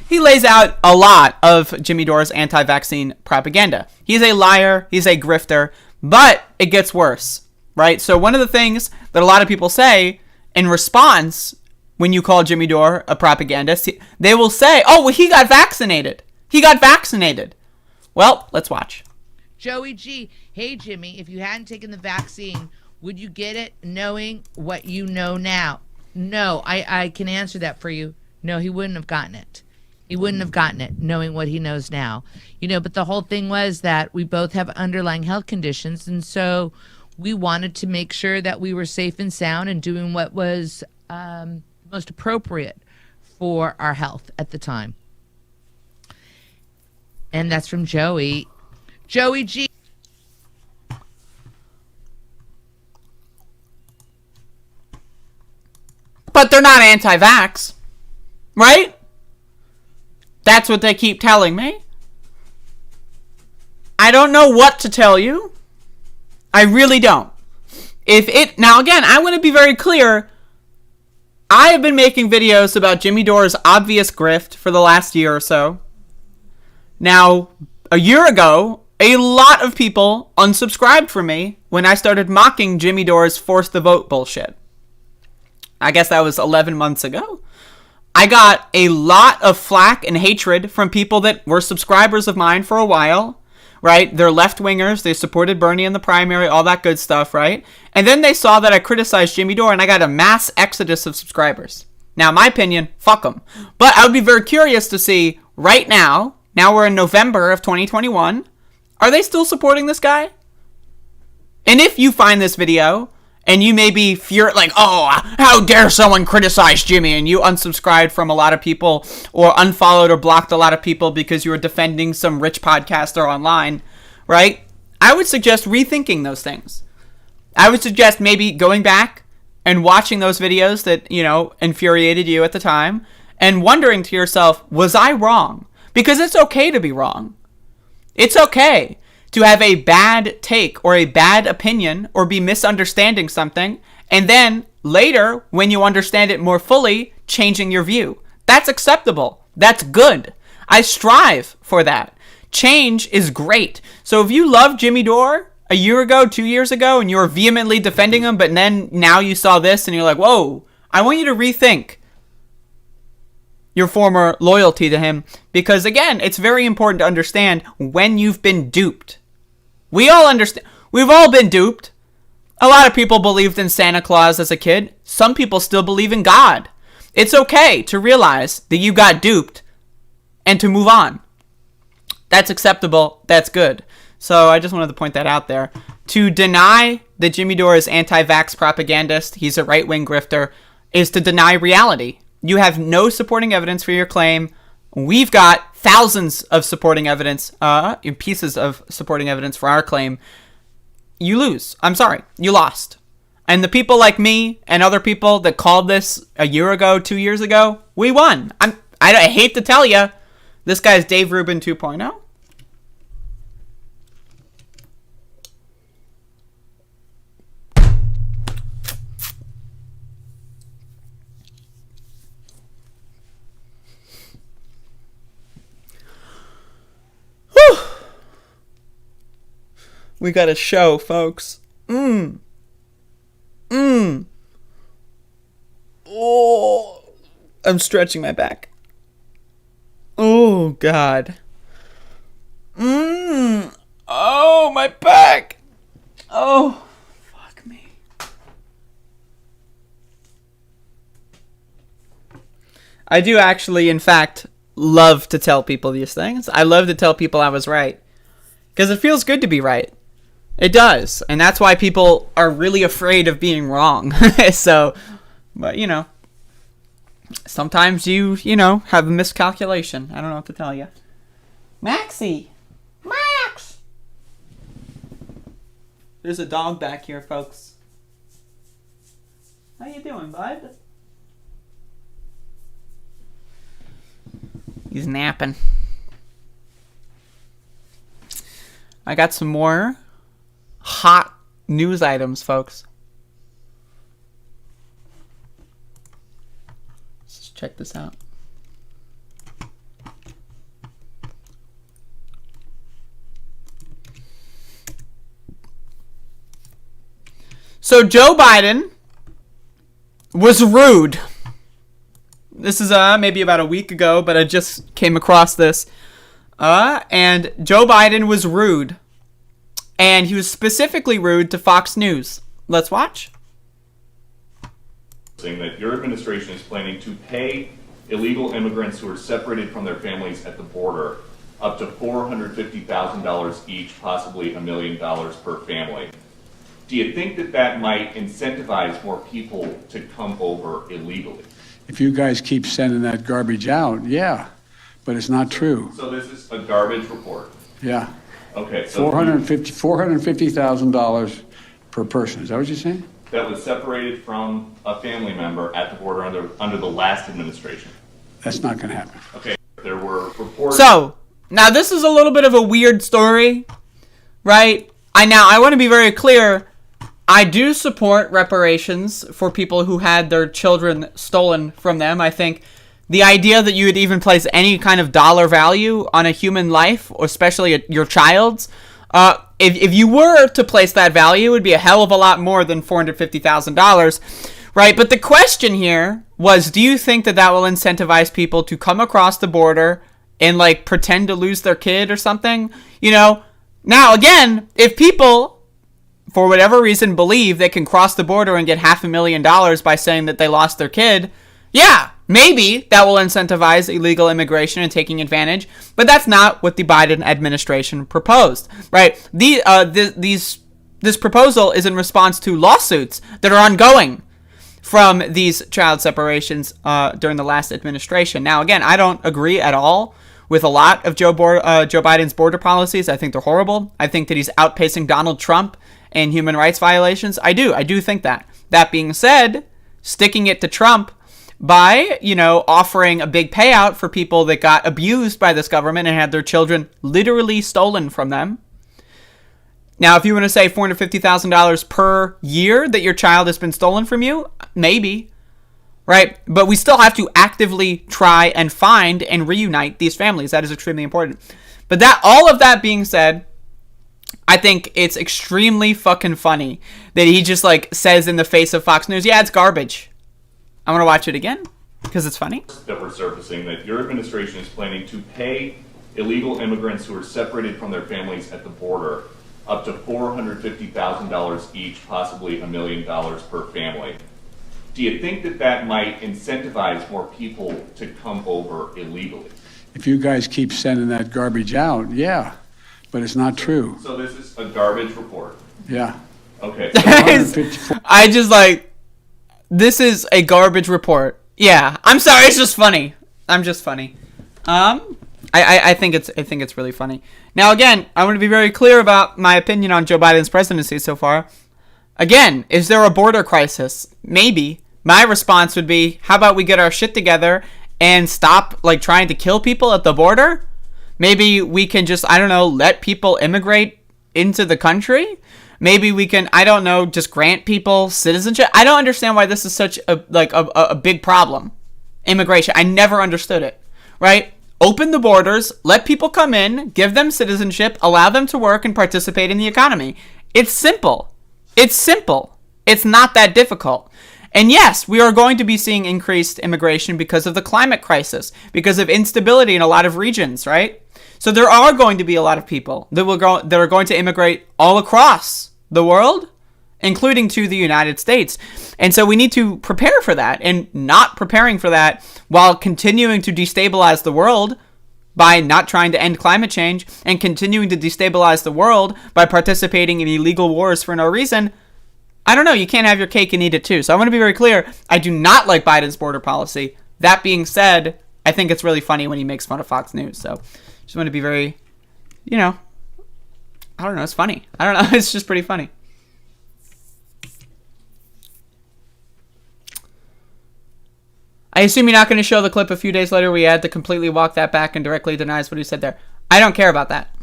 He lays out a lot of Jimmy Dore's anti-vaccine propaganda. He's a liar. He's a grifter. But it gets worse, right? So one of the things that a lot of people say in response when you call Jimmy Dore a propagandist, they will say, oh, well, he got vaccinated. He got vaccinated. Well, let's watch. Joey G, hey, Jimmy, if you hadn't taken the vaccine, would you get it knowing what you know now? No, I can answer that for you. No, he wouldn't have gotten it. He wouldn't have gotten it knowing what he knows now. But the whole thing was that we both have underlying health conditions, and so we wanted to make sure that we were safe and sound and doing what was most appropriate for our health at the time. And that's from Joey. Joey G. But they're not anti-vax, right? That's what they keep telling me. I don't know what to tell you. I really don't. Now again, I want to be very clear. I have been making videos about Jimmy Dore's obvious grift for the last year or so. Now, a year ago, a lot of people unsubscribed from me when I started mocking Jimmy Dore's force the vote bullshit. I guess that was 11 months ago. I got a lot of flack and hatred from people that were subscribers of mine for a while, right? They're left-wingers. They supported Bernie in the primary, all that good stuff, right? And then they saw that I criticized Jimmy Dore, and I got a mass exodus of subscribers. Now, in my opinion, fuck them. But I would be very curious to see right now we're in November of 2021, are they still supporting this guy? And if you find this video and you may be like, oh, how dare someone criticize Jimmy, and you unsubscribed from a lot of people or unfollowed or blocked a lot of people because you were defending some rich podcaster online, right? I would suggest rethinking those things. I would suggest maybe going back and watching those videos that, infuriated you at the time and wondering to yourself, was I wrong? Because it's okay to be wrong. It's okay to have a bad take or a bad opinion or be misunderstanding something, and then later, when you understand it more fully, changing your view. That's acceptable. That's good. I strive for that. Change is great. So if you love Jimmy Dore a year ago, 2 years ago, and you were vehemently defending him, but then now you saw this and you're like, whoa, I want you to rethink your former loyalty to him, because again, it's very important to understand when you've been duped. We all understand. We've all been duped. A lot of people believed in Santa Claus as a kid. Some people still believe in God. It's okay to realize that you got duped and to move on. That's acceptable. That's good. So I just wanted to point that out there. To deny that Jimmy Dore is anti-vax propagandist, he's a right-wing grifter, is to deny reality. You have no supporting evidence for your claim. We've got thousands of supporting evidence, pieces of supporting evidence for our claim. You lose. I'm sorry. You lost. And the people like me and other people that called this a year ago, 2 years ago, we won. I hate to tell you, this guy's Dave Rubin 2.0. We got a show, folks. Oh, I'm stretching my back. Oh, God. Oh, my back. Oh, fuck me. I do actually, in fact, love to tell people these things. I love to tell people I was right. Because it feels good to be right. It does. And that's why people are really afraid of being wrong. So, but sometimes you have a miscalculation. I don't know what to tell you. Maxie! Max! There's a dog back here, folks. How you doing, bud? He's napping. I got some more hot news items, folks. Let's check this out. So Joe Biden was rude. This is maybe about a week ago, but I just came across this. And Joe Biden was rude. And he was specifically rude to Fox News. Let's watch. Saying that your administration is planning to pay illegal immigrants who are separated from their families at the border up to $450,000 each, possibly $1 million per family. Do you think that that might incentivize more people to come over illegally? If you guys keep sending that garbage out, yeah, but it's not true. So this is a garbage report. Yeah. Okay. So $450,000 per person. Is that what you're saying? That was separated from a family member at the border under the last administration. That's not going to happen. Okay. There were reports. So now this is a little bit of a weird story, right? I want to be very clear. I do support reparations for people who had their children stolen from them. I think the idea that you would even place any kind of dollar value on a human life, or especially your child's, if you were to place that value, it would be a hell of a lot more than $450,000, right? But the question here was, do you think that will incentivize people to come across the border and like pretend to lose their kid or something? You know, now again, if people, for whatever reason, believe they can cross the border and get $500,000 by saying that they lost their kid, yeah, maybe that will incentivize illegal immigration and taking advantage, but that's not what the Biden administration proposed, right? This proposal is in response to lawsuits that are ongoing from these child separations during the last administration. Now, again, I don't agree at all with a lot of Joe Biden's border policies. I think they're horrible. I think that he's outpacing Donald Trump in human rights violations. I do think that. That being said, sticking it to Trump by, offering a big payout for people that got abused by this government and had their children literally stolen from them. Now, if you want to say $450,000 per year that your child has been stolen from you, maybe, right? But we still have to actively try and find and reunite these families. That is extremely important. But all of that being said, I think it's extremely fucking funny that he just says in the face of Fox News, yeah, it's garbage. I want to watch it again because it's funny. That we're surfacing that your administration is planning to pay illegal immigrants who are separated from their families at the border up to $450,000 each, possibly $1 million per family. Do you think that might incentivize more people to come over illegally? If you guys keep sending that garbage out, yeah, but it's not true. So this is a garbage report. Yeah. Okay. I just this is a garbage report. Yeah. I'm sorry. It's just funny. I'm just funny. I think it's really funny. Now, again, I want to be very clear about my opinion on Joe Biden's presidency so far. Again, is there a border crisis? Maybe. My response would be, how about we get our shit together and stop trying to kill people at the border? Maybe we can just, let people immigrate into the country. Maybe we can, just grant people citizenship. I don't understand why this is such a big problem. Immigration. I never understood it, right? Open the borders, let people come in, give them citizenship, allow them to work and participate in the economy. It's simple. It's simple. It's not that difficult. And yes, we are going to be seeing increased immigration because of the climate crisis, because of instability in a lot of regions, right? So there are going to be a lot of people that are going to immigrate all across the world, including to the United States. And so we need to prepare for that, and not preparing for that while continuing to destabilize the world by not trying to end climate change and continuing to destabilize the world by participating in illegal wars for no reason. I don't know. You can't have your cake and eat it too. So I want to be very clear. I do not like Biden's border policy. That being said, I think it's really funny when he makes fun of Fox News. So just want to be very, I don't know. It's funny. I don't know. It's just pretty funny. I assume you're not going to show the clip a few days later where he had to completely walk that back and directly denies what he said there. I don't care about that.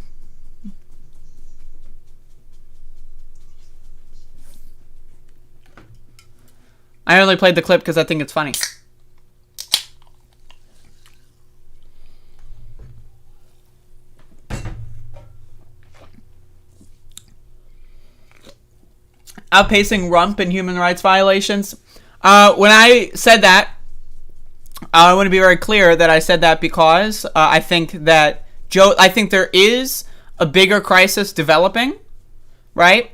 I only played the clip because I think it's funny. Outpacing rump in human rights violations. When I said that, I want to be very clear that I said that because I think that I think there is a bigger crisis developing, right?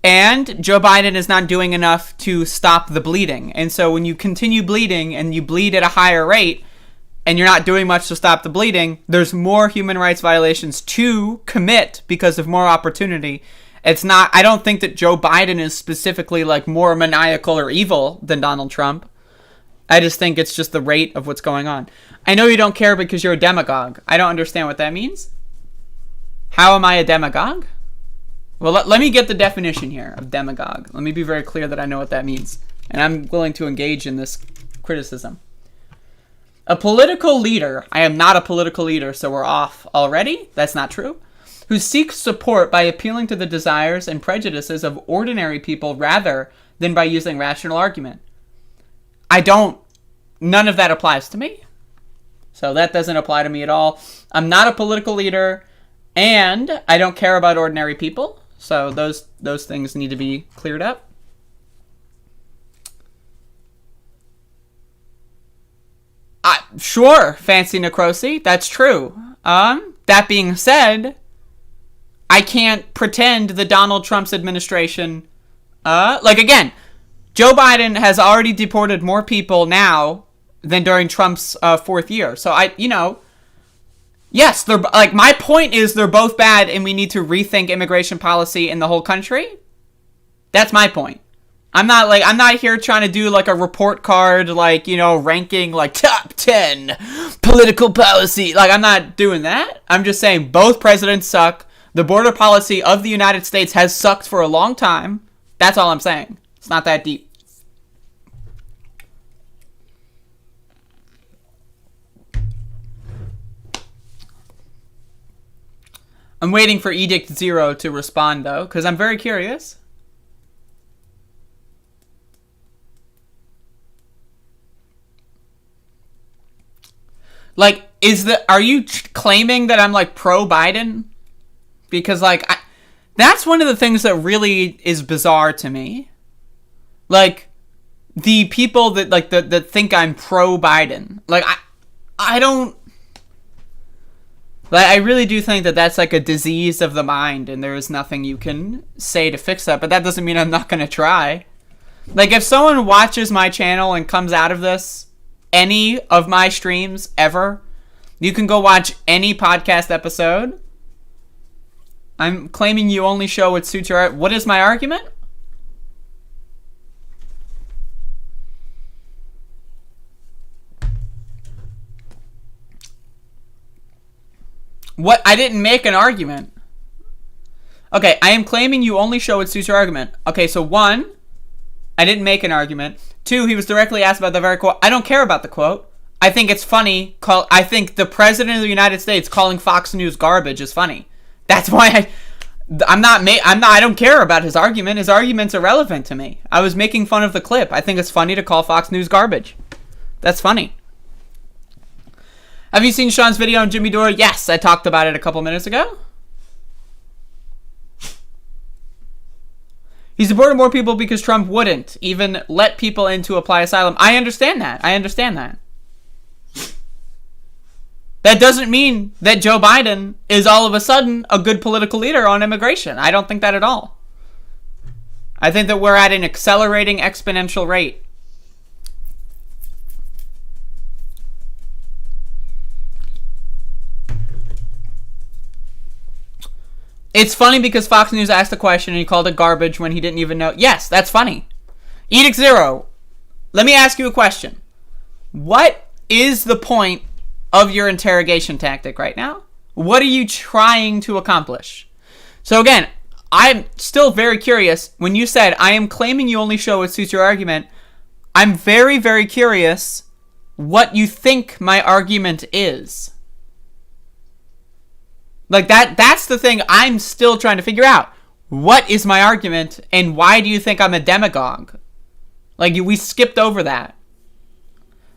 And Joe Biden is not doing enough to stop the bleeding. And so when you continue bleeding and you bleed at a higher rate and you're not doing much to stop the bleeding, there's more human rights violations to commit because of more opportunity. It's not, I don't think that Joe Biden is specifically like more maniacal or evil than Donald Trump. I just think it's just the rate of what's going on. I know you don't care because you're a demagogue. I don't understand what that means. How am I a demagogue? Well, let me get the definition here of demagogue. Let me be very clear that I know what that means. And I'm willing to engage in this criticism. A political leader, I am not a political leader, so we're off already. That's not true. Who seeks support by appealing to the desires and prejudices of ordinary people rather than by using rational argument. None of that applies to me. So that doesn't apply to me at all. I'm not a political leader, and I don't care about ordinary people. So those things need to be cleared up. Sure, Fancy Necrosi, that's true. That being said, I can't pretend that Donald Trump's administration, again, Joe Biden has already deported more people now than during Trump's fourth year. So yes, my point is they're both bad and we need to rethink immigration policy in the whole country. That's my point. I'm not here trying to do like a report card, ranking like top 10 political policy. I'm not doing that. I'm just saying both presidents suck. The border policy of the United States has sucked for a long time. That's all I'm saying. It's not that deep. I'm waiting for Edict Zero to respond, though, because I'm very curious. Are you claiming that I'm, pro-Biden? Because, that's one of the things that really is bizarre to me. The people that, that think I'm pro-Biden. I don't... I really do think that that's a disease of the mind and there is nothing you can say to fix that, but that doesn't mean I'm not going to try. If someone watches my channel and comes out of this, any of my streams ever, you can go watch any podcast episode. I'm claiming you only show what suits your art. What is my argument? What? I didn't make an argument. Okay, I am claiming you only show what suits your argument. Okay, so 1, I didn't make an argument. 2, he was directly asked about the very quote. I don't care about the quote. I think it's funny. I think the president of the United States calling Fox News garbage is funny. That's why I don't care about his argument. His argument's irrelevant to me. I was making fun of the clip. I think it's funny to call Fox News garbage. That's funny. Have you seen Sean's video on Jimmy Dore? Yes, I talked about it a couple minutes ago. He supported more people because Trump wouldn't even let people in to apply asylum. I understand that. That doesn't mean that Joe Biden is all of a sudden a good political leader on immigration. I don't think that at all. I think that we're at an accelerating exponential rate. It's funny because Fox News asked a question and he called it garbage when he didn't even know. Yes, that's funny. Edict Zero, let me ask you a question. What is the point of your interrogation tactic right now? What are you trying to accomplish? So again, I'm still very curious. When you said, I am claiming you only show what suits your argument, I'm very, very curious what you think my argument is. Like, that's the thing I'm still trying to figure out. What is my argument, and why do you think I'm a demagogue? Like, we skipped over that.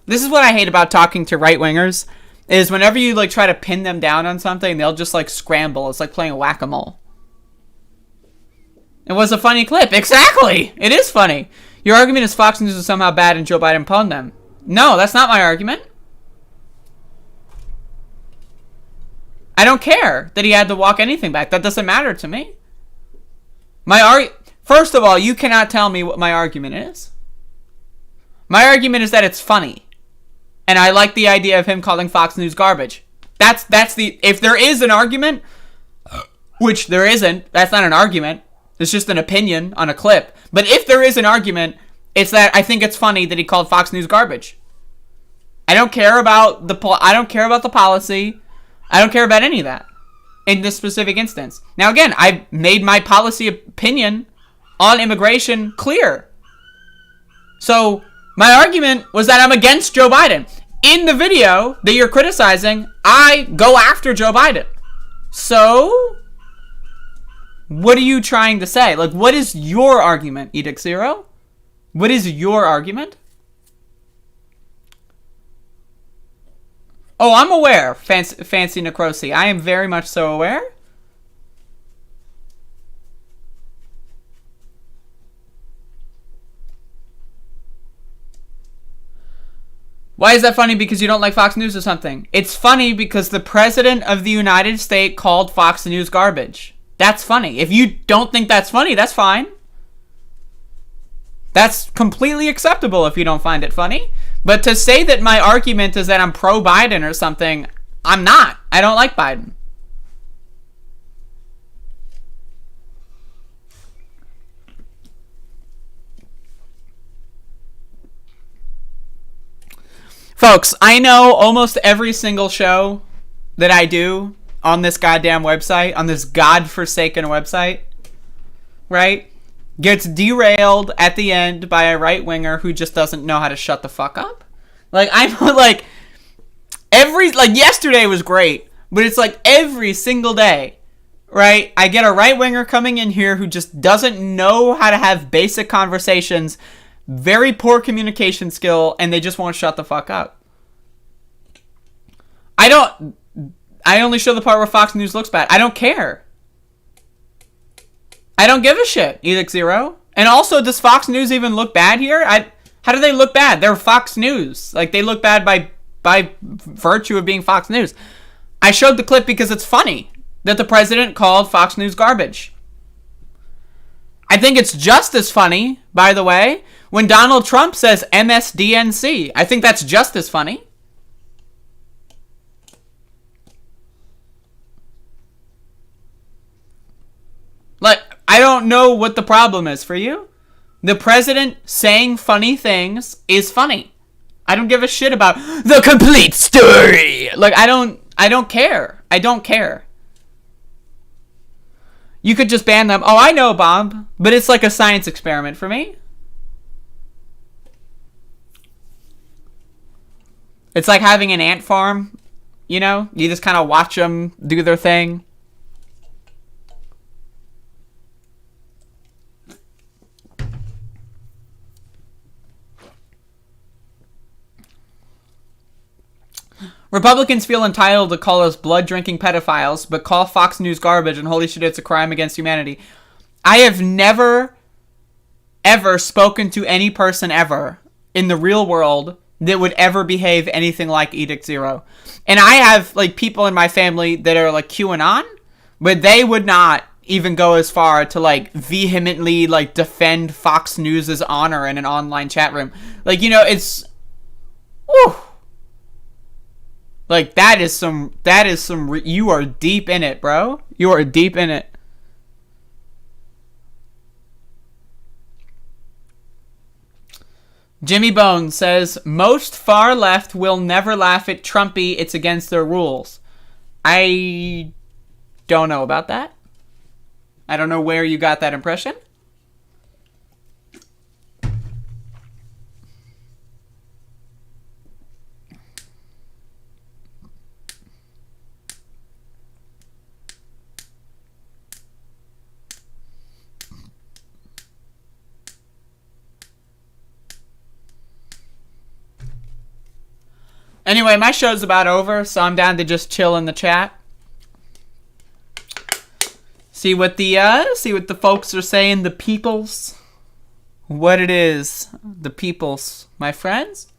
This is what I hate about talking to right-wingers, is whenever you, like, try to pin them down on something, they'll just, like, scramble. It's like playing whack-a-mole. It was a funny clip. Exactly! It is funny. Your argument is Fox News is somehow bad and Joe Biden pwned them. No, that's not my argument. I don't care that he had to walk anything back. That doesn't matter to me. First of all, you cannot tell me what my argument is. My argument is that it's funny. And I like the idea of him calling Fox News garbage. That's the... If there is an argument, which there isn't, that's not an argument. It's just an opinion on a clip. But if there is an argument, it's that I think it's funny that he called Fox News garbage. I don't care about the policy. I don't care about any of that in this specific instance. Now, again, I've made my policy opinion on immigration clear. So, my argument was that I'm against Joe Biden. In the video that you're criticizing, I go after Joe Biden. So, what are you trying to say? Like, what is your argument, Edict Zero? What is your argument? Oh, I'm aware, Fancy Necrosi. I am very much so aware. Why is that funny? Because you don't like Fox News or something? It's funny because the President of the United States called Fox News garbage. That's funny. If you don't think that's funny, that's fine. That's completely acceptable if you don't find it funny. But to say that my argument is that I'm pro-Biden or something, I'm not. I don't like Biden. Folks, I know almost every single show that I do on this goddamn website, on this godforsaken website, right, gets derailed at the end by a right-winger who just doesn't know how to shut the fuck up. Like, I'm like, yesterday was great, but it's like every single day, right, I get a right-winger coming in here who just doesn't know how to have basic conversations, very poor communication skill, and they just won't shut the fuck up. I only show the part where Fox News looks bad. I don't care. I don't give a shit, Edict Zero. And also, does Fox News even look bad here? How do they look bad? They're Fox News. Like, they look bad by virtue of being Fox News. I showed the clip because it's funny that the president called Fox News garbage. I think it's just as funny, by the way, when Donald Trump says MSDNC. I think that's just as funny. Like, I don't know what the problem is for you. The president saying funny things is funny. I don't give a shit about the complete story. Like, I don't care. I don't care. You could just ban them. Oh, I know, Bob. But it's like a science experiment for me. It's like having an ant farm. You know? You just kind of watch them do their thing. Republicans feel entitled to call us blood-drinking pedophiles, but call Fox News garbage and holy shit, it's a crime against humanity. I have never, ever spoken to any person ever in the real world that would ever behave anything like Edict Zero. And I have, like, people in my family that are, like, QAnon, but they would not even go as far to, like, vehemently, like, defend Fox News' honor in an online chat room. Like, you know, it's... Whew. Like, that is some, you are deep in it, bro. You are deep in it. Jimmy Bone says, most far left will never laugh at Trumpy. It's against their rules. I don't know about that. I don't know where you got that impression. Anyway, my show's about over, so I'm down to just chill in the chat. See what the folks are saying, the peoples. What it is, the peoples, my friends.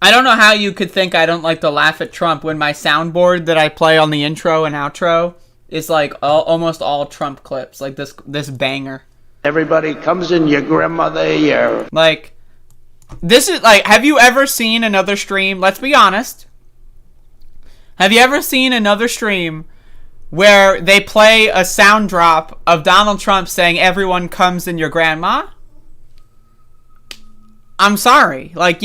I don't know how you could think I don't like to laugh at Trump when my soundboard that I play on the intro and outro is like almost all Trump clips, like this banger. Everybody comes in your grandmother year. Like, this is like, have you ever seen another stream? Let's be honest. Have you ever seen another stream where they play a sound drop of Donald Trump saying everyone comes in your grandma? I'm sorry. Like,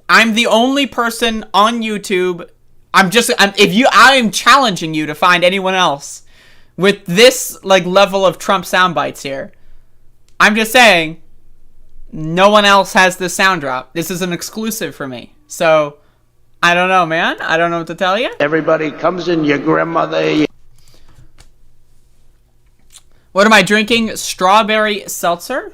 I'm the only person on YouTube. I am challenging you to find anyone else with this like level of Trump sound bites here. I'm just saying, no one else has this sound drop. This is an exclusive for me. So, I don't know, man. I don't know what to tell you. Everybody comes in your grandmother. What am I drinking? Strawberry seltzer?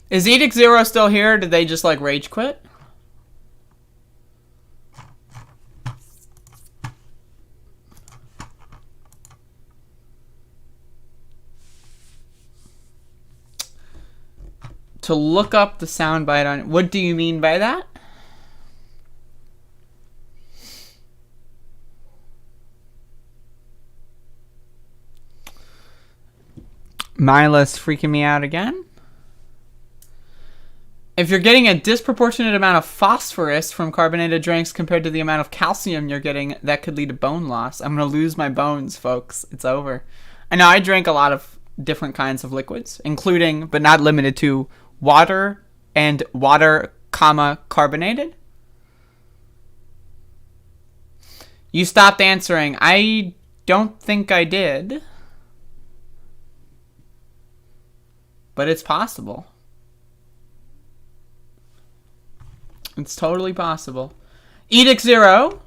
Is Edict Zero still here? Did they just like rage quit? To look up the soundbite on it. What do you mean by that? Mila's freaking me out again. If you're getting a disproportionate amount of phosphorus from carbonated drinks compared to the amount of calcium you're getting, that could lead to bone loss. I'm going to lose my bones, folks. It's over. I know I drank a lot of different kinds of liquids, including, but not limited to, water and water, carbonated. You stopped answering. I don't think I did. But it's possible. It's totally possible. Edict Zero,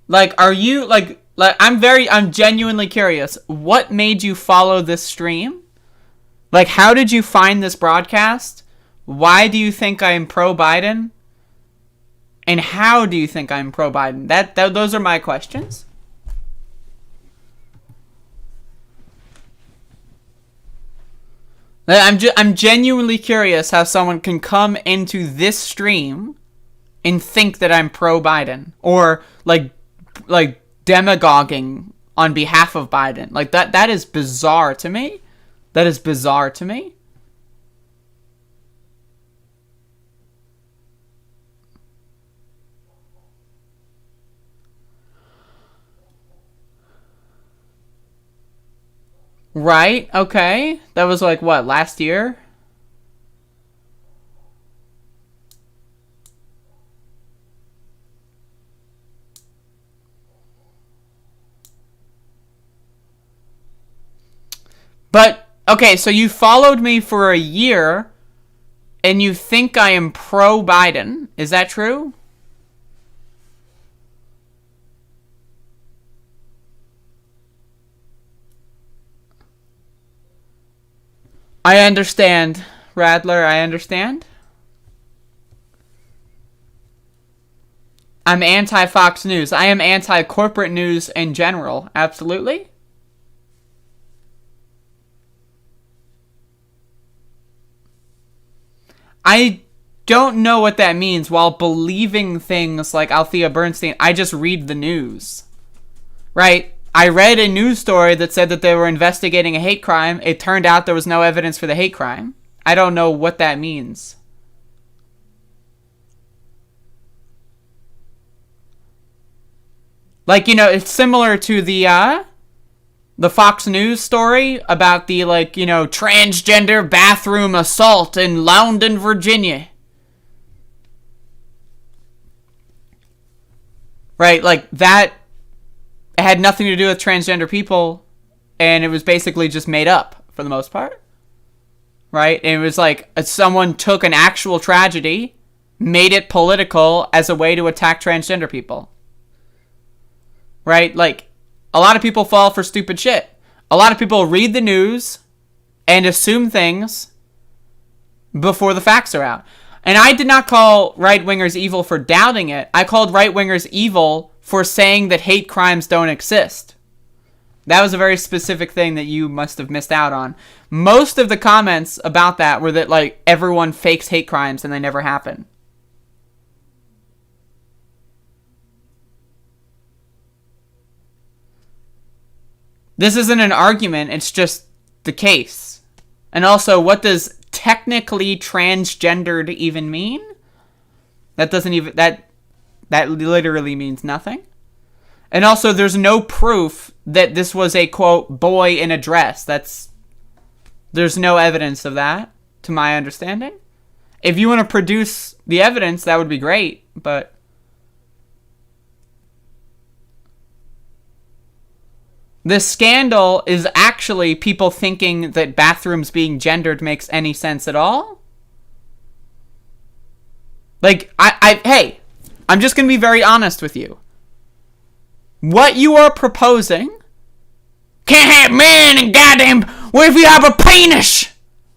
like, are you, like, I'm genuinely curious. What made you follow this stream? Like, how did you find this broadcast? Why do you think I'm pro-Biden? And how do you think I'm pro-Biden? Those are my questions. I'm genuinely curious how someone can come into this stream and think that I'm pro-Biden or like demagoguing on behalf of Biden. Like that is bizarre to me. That is bizarre to me. Right, okay. That was like, what, last year? But, okay, so you followed me for a year, and you think I am pro-Biden. Is that true? I understand, Radler, I understand. I'm anti-Fox News. I am anti-corporate news in general. Absolutely. I don't know what that means. While believing things like Althea Bernstein, I just read the news. Right? I read a news story that said that they were investigating a hate crime. It turned out there was no evidence for the hate crime. I don't know what that means. Like, you know, it's similar to the the Fox News story about the, like, you know, transgender bathroom assault in Loudoun, Virginia. Right, like, that had nothing to do with transgender people, and it was basically just made up, for the most part. Right? And it was like, someone took an actual tragedy, made it political as a way to attack transgender people. Right? Like, a lot of people fall for stupid shit. A lot of people read the news and assume things before the facts are out. And I did not call right-wingers evil for doubting it. I called right-wingers evil for saying that hate crimes don't exist. That was a very specific thing that you must have missed out on. Most of the comments about that were that, like, everyone fakes hate crimes and they never happen. This isn't an argument, it's just the case. And also, what does technically transgendered even mean? That doesn't even, that literally means nothing. And also, there's no proof that this was a, quote, boy in a dress. There's no evidence of that, to my understanding. If you want to produce the evidence, that would be great, but the scandal is actually people thinking that bathrooms being gendered makes any sense at all. Like, hey, I'm just going to be very honest with you. What you are proposing, can't have men and goddamn, what if you have a penis?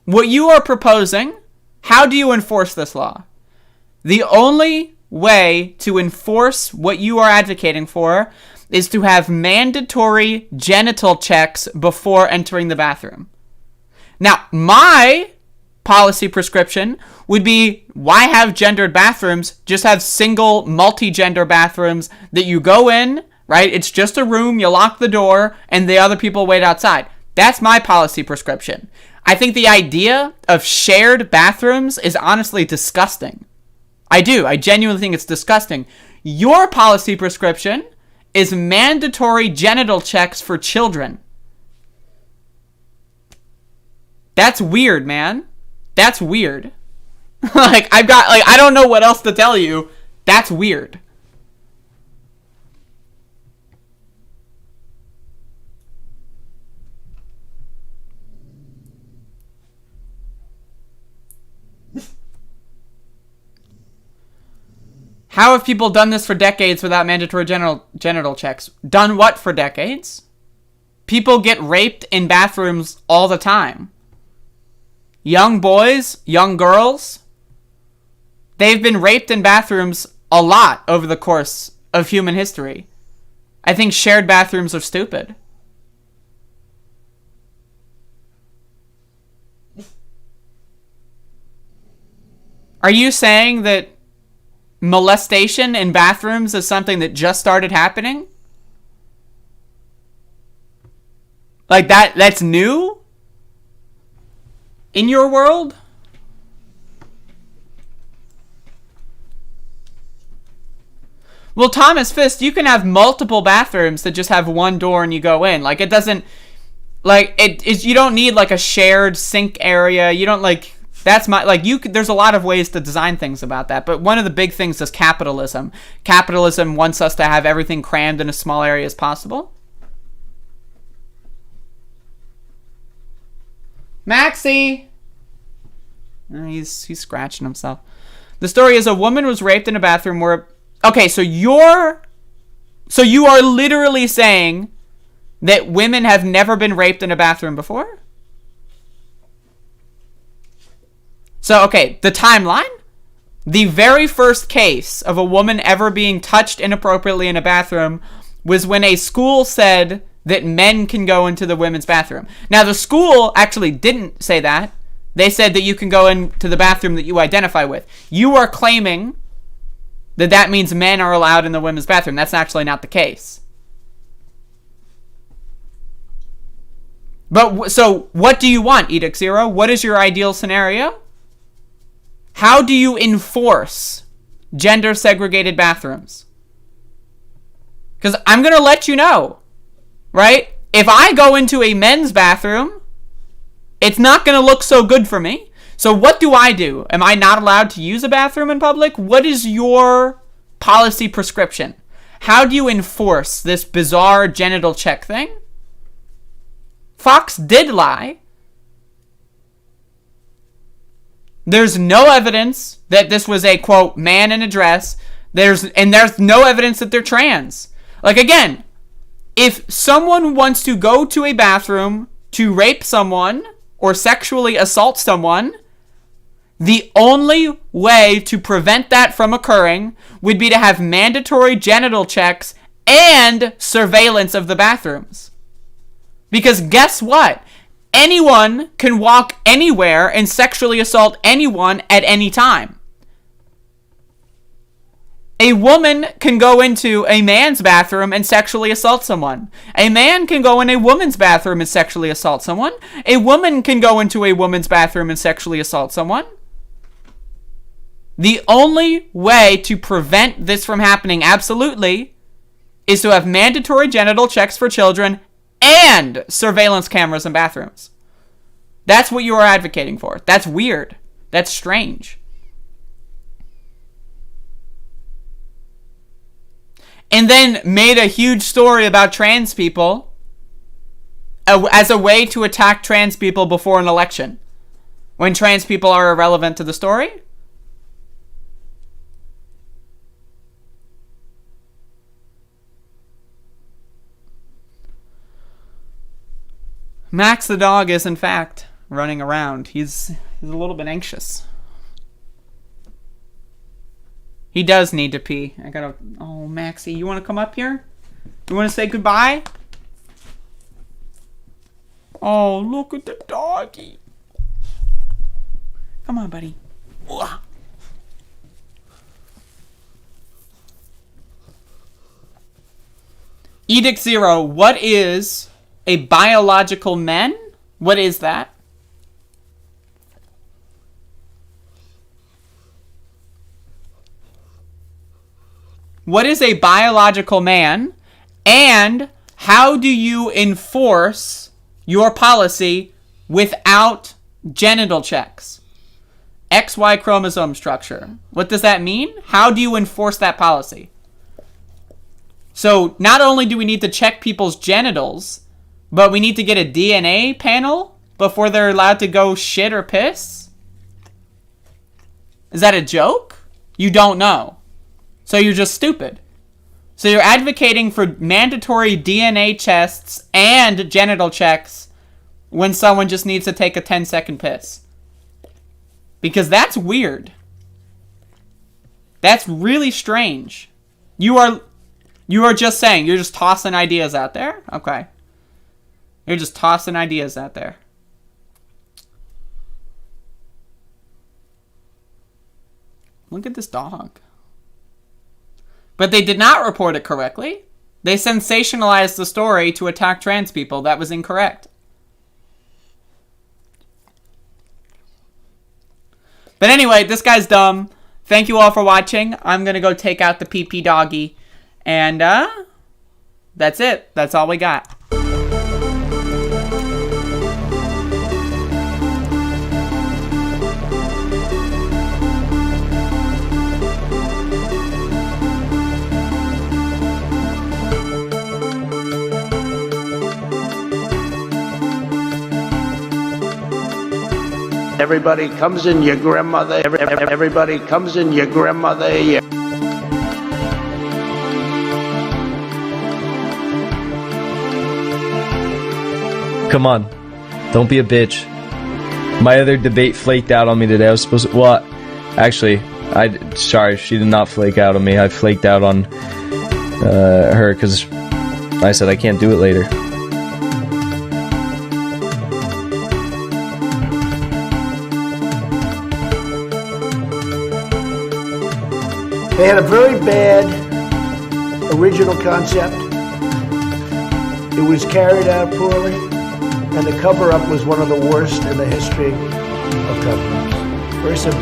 What you are proposing, how do you enforce this law? The only way to enforce what you are advocating for is to have mandatory genital checks before entering the bathroom. Now, my policy prescription would be, why have gendered bathrooms? Just have single, multi-gender bathrooms that you go in, right? It's just a room, you lock the door, and the other people wait outside. That's my policy prescription. I think the idea of shared bathrooms is honestly disgusting. I do. I genuinely think it's disgusting. Your policy prescription is mandatory genital checks for children. That's weird, man. That's weird. I don't know what else to tell you. That's weird. How have people done this for decades without mandatory genital checks? Done what for decades? People get raped in bathrooms all the time. Young boys, young girls, they've been raped in bathrooms a lot over the course of human history. I think shared bathrooms are stupid. Are you saying that molestation in bathrooms is something that just started happening? Like that's new? In your world? Well, Thomas Fist, you can have multiple bathrooms that just have one door and you go in. Like, it doesn't, like, you don't need, like, a shared sink area. You don't, like, that's my, like, there's a lot of ways to design things about that. But one of the big things is capitalism. Capitalism wants us to have everything crammed in as small area as possible. Maxie! He's scratching himself. The story is a woman was raped in a bathroom where... Okay, so you are literally saying that women have never been raped in a bathroom before? So, okay, the timeline. The very first case of a woman ever being touched inappropriately in a bathroom was when a school said that men can go into the women's bathroom. Now, the school actually didn't say that. They said that you can go into the bathroom that you identify with. You are claiming that means men are allowed in the women's bathroom. That's actually not the case. But, so, what do you want, Edict Zero? What is your ideal scenario? How do you enforce gender-segregated bathrooms? Because I'm going to let you know, right? if I go into a men's bathroom, it's not going to look so good for me. So what do? Am I not allowed to use a bathroom in public? What is your policy prescription? How do you enforce this bizarre genital check thing? Fox did lie. There's no evidence that this was a, quote, man in a dress. There's no evidence that they're trans. Like, again, if someone wants to go to a bathroom to rape someone or sexually assault someone, the only way to prevent that from occurring would be to have mandatory genital checks and surveillance of the bathrooms. Because guess what? Anyone can walk anywhere and sexually assault anyone at any time. A woman can go into a man's bathroom and sexually assault someone. A man can go in a woman's bathroom and sexually assault someone. A woman can go into a woman's bathroom and sexually assault someone. The only way to prevent this from happening, absolutely, is to have mandatory genital checks for children and surveillance cameras in bathrooms. That's what you are advocating for. That's weird. That's strange. And then made a huge story about trans people as a way to attack trans people before an election, when trans people are irrelevant to the story. Max the dog is, in fact, running around. He's a little bit anxious. He does need to pee. Oh, Maxie, you want to come up here? You want to say goodbye? Oh, look at the doggy. Come on, buddy. Edict Zero, what is a biological men? What is that? What is a biological man? And how do you enforce your policy without genital checks? XY chromosome structure. What does that mean? How do you enforce that policy? So not only do we need to check people's genitals, but we need to get a DNA panel before they're allowed to go shit or piss? Is that a joke? You don't know. So you're just stupid. So you're advocating for mandatory DNA tests and genital checks when someone just needs to take a 10-second piss. Because that's weird. That's really strange. You are just saying, you're just tossing ideas out there? Okay. You're just tossing ideas out there. Look at this dog. But they did not report it correctly. They sensationalized the story to attack trans people. That was incorrect. But anyway, this guy's dumb. Thank you all for watching. I'm going to go take out the pee-pee doggy. And that's it. That's all we got. Everybody comes in your grandmother. Everybody comes in your grandmother. Yeah. Come on. Don't be a bitch. My other debate flaked out on me today. I was supposed to... What? Actually, sorry, she did not flake out on me. I flaked out on her because I said I can't do it later. They had a very bad original concept. It was carried out poorly, and the cover-up was one of the worst in the history of cover-ups. Very simple.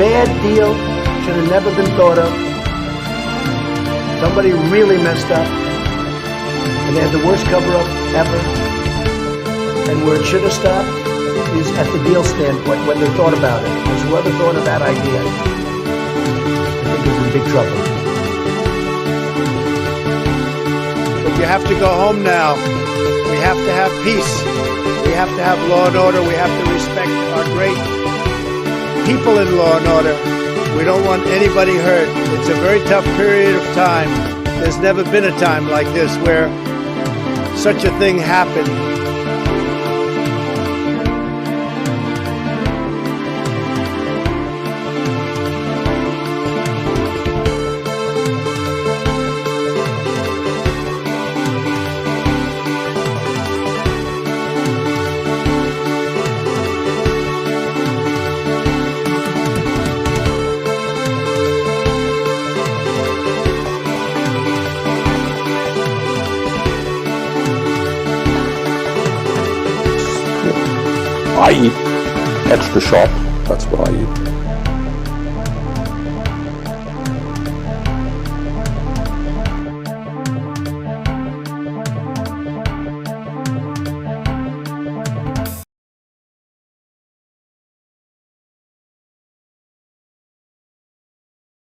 Bad deal, should have never been thought of. Somebody really messed up, and And they had the worst cover-up ever. And where it should have stopped is at the deal standpoint, when they thought about it. Because whoever thought of that idea, I think is in big trouble. But you have to go home now. We have to have peace. We have to have law and order. We have to respect our great people in law and order. We don't want anybody hurt. It's a very tough period of time. There's never been a time like this where such a thing happened. I eat extra sharp. That's what I eat.